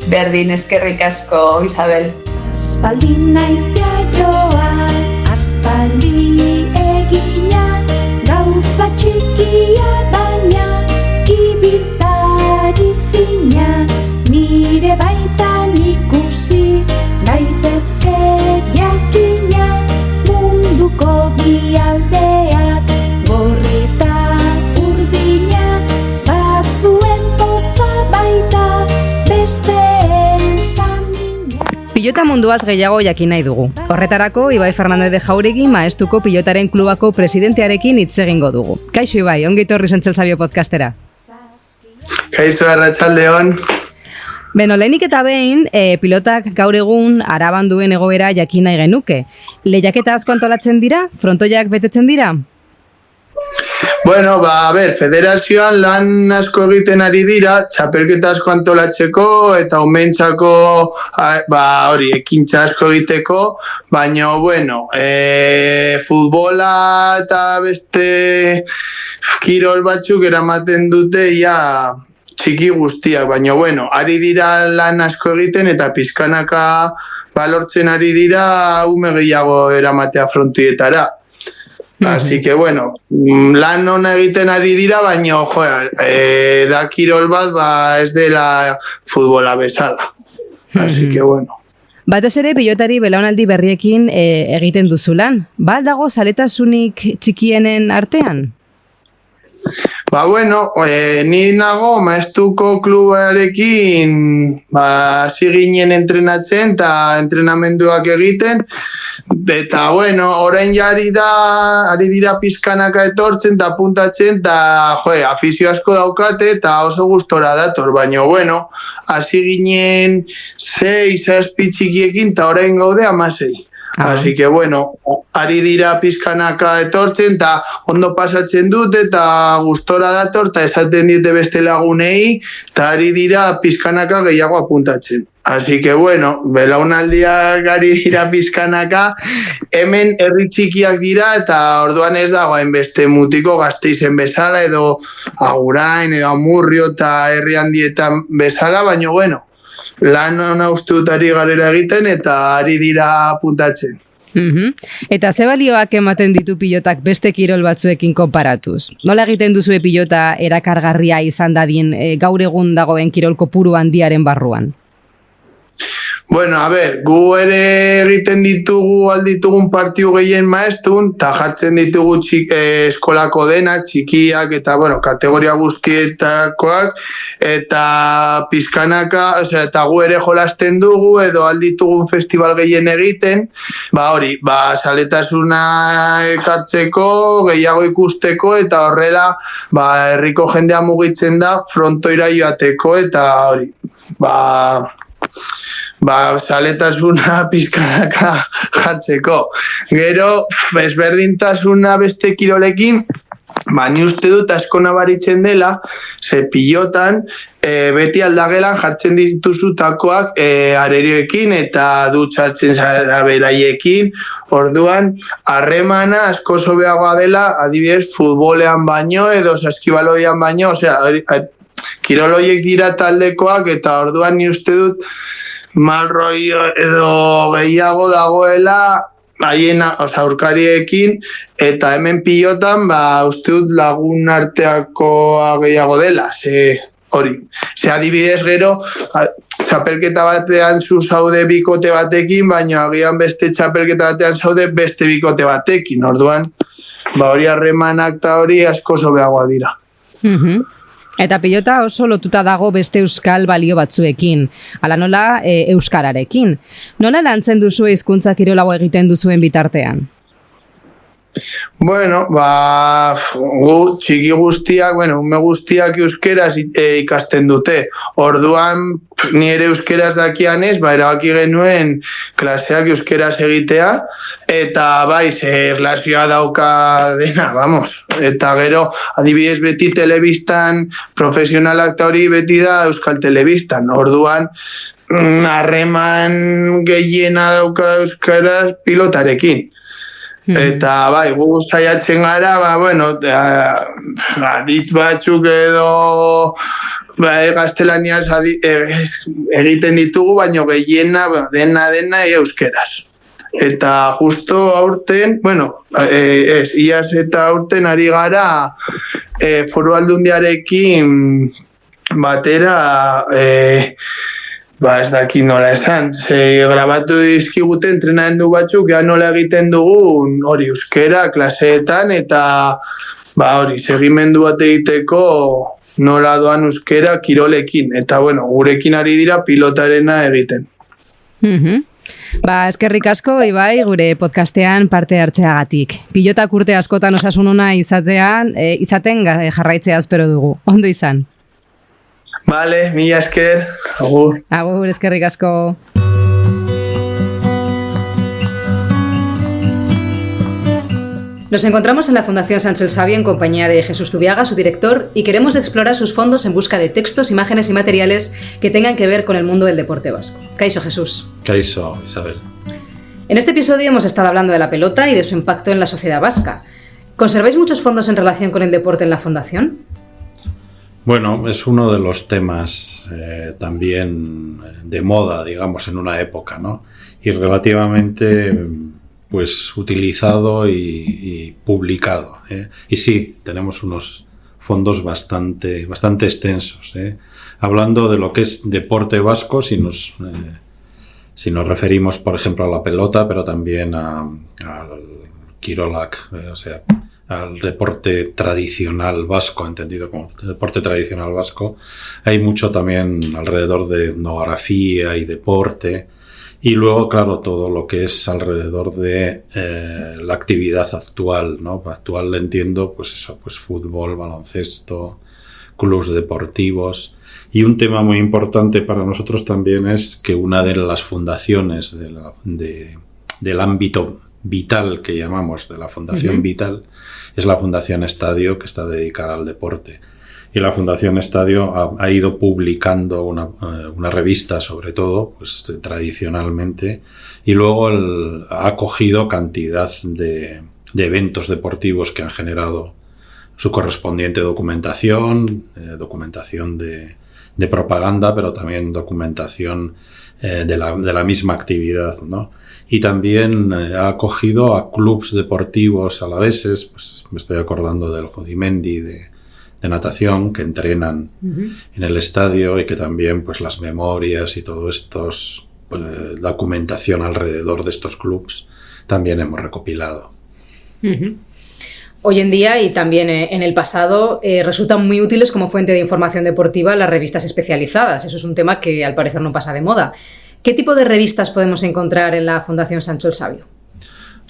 Berdin, es que ricasco, Isabel. Aspaldi naiz jaioa, aspaldi egina, gauza txikia baina, ibiltari fina, nire baitan ikusi, daitezke jakina, munduko bi aldeak, gorrita urdina, batzuen poza baita, besteen samina. Pilota munduaz gehiago jakin nahi dugu. Horretarako, Ibai Fernandez de Jauregi Maestuko Pilotaren Klubako presidentearekin hitz egingo dugu. Kaixo Ibai, ongi etorri Sentsel Sabio podcastera. Kaixo, arratsaldeon. Beno, lehenik eta behin, pilotak gaur egun Araban duen egoera jakin nahi genuke. Lehiaketa asko antolatzen dira? Frontoiak betetzen dira? Bueno, federazioan lan asko egiten ari dira, txapelketa asko antolatzeko eta umentzako ekintza asko egiteko, baina, bueno, futbola eta beste kirol batzuk eramaten dute txiki guztiak, baina, bueno, ari dira lan asko egiten eta pizkanaka balortzen ari dira ume gehiago eramatea frontoietara. Así que, bueno, lan hona egiten ari dira, baina, da kirol bat, ez dela futbola bezala. Así que, bueno. Batez ere, pilotari belaunaldi berriekin egiten duzu lan. Ba dago zaletasunik txikienen artean? Bueno, ni nago maestuko klubarekin hasi ginen entrenatzen eta entrenamenduak egiten, eta orain ari dira pizkanaka etortzen eta apuntatzen, eta afizio asko daukate eta oso gustora dator, baina hasi ginen 6-7 txikiekin eta orain gaude 16. Así que ari dira pizkanaka etortzen eta ondo pasatzen dut eta gustora dator eta esaten diete beste lagunei eta ari dira pizkanaka gehiago apuntatzen. Así que belaunaldiak ari dira pizkanaka, hemen herri txikiak dira eta orduan ez dago hainbeste mutiko Gasteizen bezala edo Agurain edo Amurrio eta herri handietan bezala, baina lan ona uste dut ari garela egiten eta ari dira apuntatzen. Eta ze balioak ematen ditu pilotak beste kirol batzuekin konparatuz? Nola egiten duzue pilota erakargarria izan dadin gaur egun dagoen kirol kopuru handiaren barruan? Gu ere egiten ditugun partiu gehien maestun, eta jartzen ditugu eskolako denak, txikiak eta kategoria guztietakoak, eta pizkanaka, eta gu ere jolasten dugu, edo alditugun festival gehien egiten, saletasuna ekartzeko, gehiago ikusteko, eta horrela, herriko jendea mugitzen da, frontoira joateko, eta saletasuna pizkanaka jartzeko. Gero, ezberdintasuna beste kirolekin, ni uste dut asko nabaritzen dela, ze pilotan beti aldagelan jartzen dituzu takoak arerioekin eta dutxatzen zara beraiekin, orduan harremana asko sobeagoa dela, adibidez futbolean baino edo saskibaloian baino, kiroloiek dira taldekoak eta orduan ni uste dut malroi edo gehiago dagoela haien aurkariekin, eta hemen pilotan uste dut lagun arteakoa gehiago dela, ze adibidez gero txapelketa batean zu zaude bikote batekin, baina agian beste txapelketa batean zaude beste bikote batekin, orduan hori harremanak eta hori asko sobeagoa dira. Eta pilota oso lotuta dago beste euskal balio batzuekin, ala nola euskararekin. Nola lantzen duzu hizkuntza kirolago egiten duzuen bitartean? Txiki guztiak, ume guztiak euskeraz ikasten dute. Orduan, ni ere euskeraz dakianez, erabaki genuen klaseak euskeraz egitea, eta erlazioa dauka dena, Eta gero, adibidez beti telebistan, profesionalak eta hori beti da euskal telebistan. Orduan, harreman gehiena dauka euskaraz pilotarekin. Eta gu saiatzen gara, aditz batzuk edo gaztelaniaz egiten ditugu, baina gehiena dena euskeraz. Eta justo aurten, iaz eta aurten ari gara Foru Aldundiarekin batera ez dakit nola esan, grabatu dizkigute entrenamendu batzuk, nola egiten dugun hori euskera klaseetan, eta segimendu bat egiteko nola doan euskera kirolekin, eta gurekin ari dira pilotarena egiten. Eskerrik asko, Ibai, gure podcastean parte hartzeagatik. Pilotak urte askotan osasun ona izaten jarraitzea espero dugu. Ondo izan. Vale, mila esker, agur. Agur, eskerrik asko. Nos encontramos en la Fundación Sancho el Sabio en compañía de Jesús Zubiaga, su director, y queremos explorar sus fondos en busca de textos, imágenes y materiales que tengan que ver con el mundo del deporte vasco. Kaixo, Jesús. Kaixo, Isabel. En este episodio hemos estado hablando de la pelota y de su impacto en la sociedad vasca. ¿Conserváis muchos fondos en relación con el deporte en la Fundación? Bueno, es uno de los temas también de moda, digamos, en una época, ¿no? Y relativamente utilizado y publicado, ¿eh? Y sí, tenemos unos fondos bastante extensos, ¿eh? Hablando de lo que es deporte vasco, si nos referimos, por ejemplo, a la pelota, pero también al Kirolak, o sea, al deporte tradicional vasco, entendido como deporte tradicional vasco, hay mucho también alrededor de etnografía y deporte, y luego, claro, todo lo que es alrededor de la actividad actual, ¿no? Actual entiendo, pues eso, pues fútbol, baloncesto, clubes deportivos. Y un tema muy importante para nosotros también es que una de las fundaciones del ámbito vital que llamamos, de la Fundación Vital, es la Fundación Estadio, que está dedicada al deporte. Y la Fundación Estadio ha ido publicando una revista, sobre todo, pues tradicionalmente, y luego ha acogido cantidad de eventos deportivos que han generado su correspondiente documentación, documentación de propaganda, pero también documentación de la misma actividad, ¿no? Y también ha acogido a clubes deportivos alaveses, pues me estoy acordando del Jodimendi de natación, que entrenan en el estadio, y que también pues las memorias y todo esto, documentación alrededor de estos clubes, también hemos recopilado. Hoy en día y también en el pasado resultan muy útiles como fuente de información deportiva las revistas especializadas. Eso es un tema que al parecer no pasa de moda. ¿Qué tipo de revistas podemos encontrar en la Fundación Sancho el Sabio?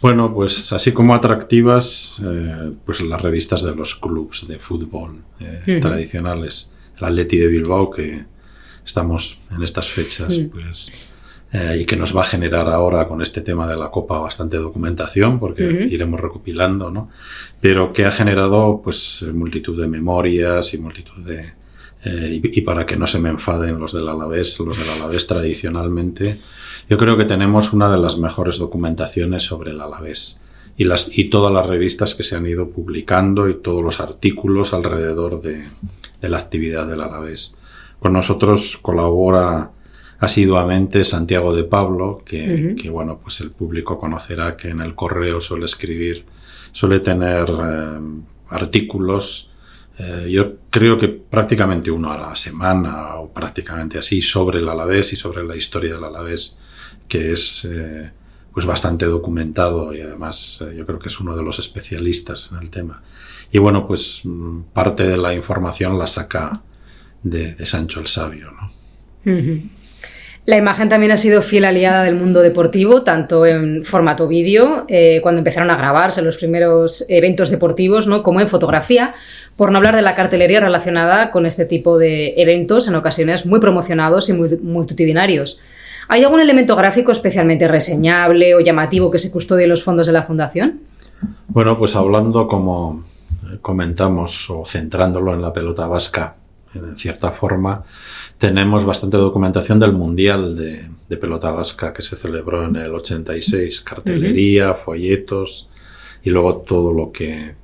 Bueno, pues así como atractivas, pues las revistas de los clubes de fútbol tradicionales. El Atleti de Bilbao, que estamos en estas fechas, pues y que nos va a generar ahora con este tema de la Copa bastante documentación, porque iremos recopilando, ¿no? Pero que ha generado pues multitud de memorias y multitud de... y para que no se me enfaden los del Alavés tradicionalmente, yo creo que tenemos una de las mejores documentaciones sobre el Alavés y todas las revistas que se han ido publicando y todos los artículos alrededor de la actividad del Alavés. Con nosotros colabora asiduamente Santiago de Pablo, que bueno, pues el público conocerá que en el correo suele tener artículos, yo creo que prácticamente uno a la semana o prácticamente así, sobre el Alavés y sobre la historia del Alavés, que es pues bastante documentado, y además yo creo que es uno de los especialistas en el tema. Y bueno, pues parte de la información la saca de Sancho el Sabio, ¿no? La imagen también ha sido fiel aliada del mundo deportivo, tanto en formato vídeo, cuando empezaron a grabarse los primeros eventos deportivos, ¿no?, como en fotografía, por no hablar de la cartelería relacionada con este tipo de eventos, en ocasiones muy promocionados y muy multitudinarios. ¿Hay algún elemento gráfico especialmente reseñable o llamativo que se custodie en los fondos de la Fundación? Bueno, pues hablando, como comentamos, o centrándolo en la pelota vasca, en cierta forma, tenemos bastante documentación del Mundial de pelota vasca que se celebró en el 86, cartelería, folletos, y luego todo lo que,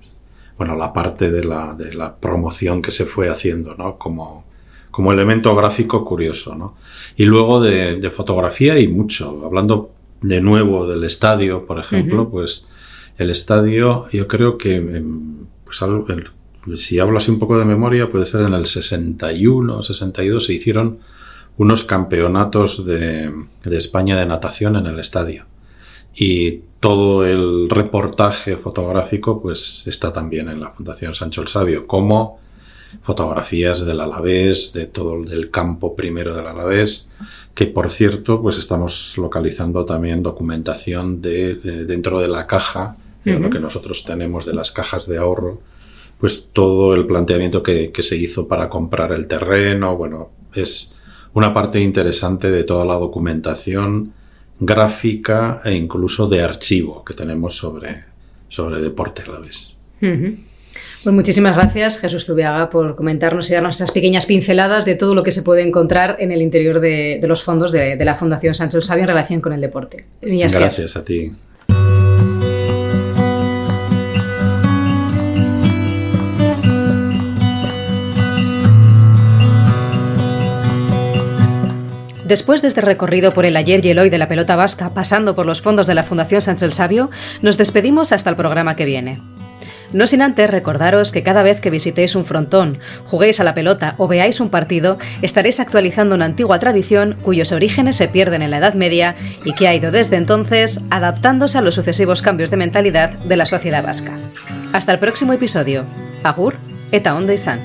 bueno, la parte de la promoción que se fue haciendo, ¿no?, como elemento gráfico curioso, ¿no? Y luego de fotografía y mucho. Hablando de nuevo del estadio, por ejemplo, pues el estadio, yo creo que pues si hablo así un poco de memoria, puede ser en el 61, 62, se hicieron unos campeonatos de España de natación en el estadio. Y todo el reportaje fotográfico pues está también en la Fundación Sancho el Sabio, como fotografías del Alavés, de todo el campo primero del Alavés, que por cierto pues estamos localizando también documentación dentro de la caja, lo que nosotros tenemos de las cajas de ahorro, pues todo el planteamiento que se hizo para comprar el terreno. Bueno, es una parte interesante de toda la documentación gráfica e incluso de archivo que tenemos sobre deporte alavés. Pues muchísimas gracias, Jesús Zubiaga, por comentarnos y darnos esas pequeñas pinceladas de todo lo que se puede encontrar en el interior de los fondos de la Fundación Sancho el Sabio en relación con el deporte. Gracias a ti. Después de este recorrido por el ayer y el hoy de la pelota vasca, pasando por los fondos de la Fundación Sancho el Sabio, nos despedimos hasta el programa que viene. No sin antes recordaros que cada vez que visitéis un frontón, juguéis a la pelota o veáis un partido, estaréis actualizando una antigua tradición cuyos orígenes se pierden en la Edad Media y que ha ido desde entonces adaptándose a los sucesivos cambios de mentalidad de la sociedad vasca. Hasta el próximo episodio. Agur eta ondo izan.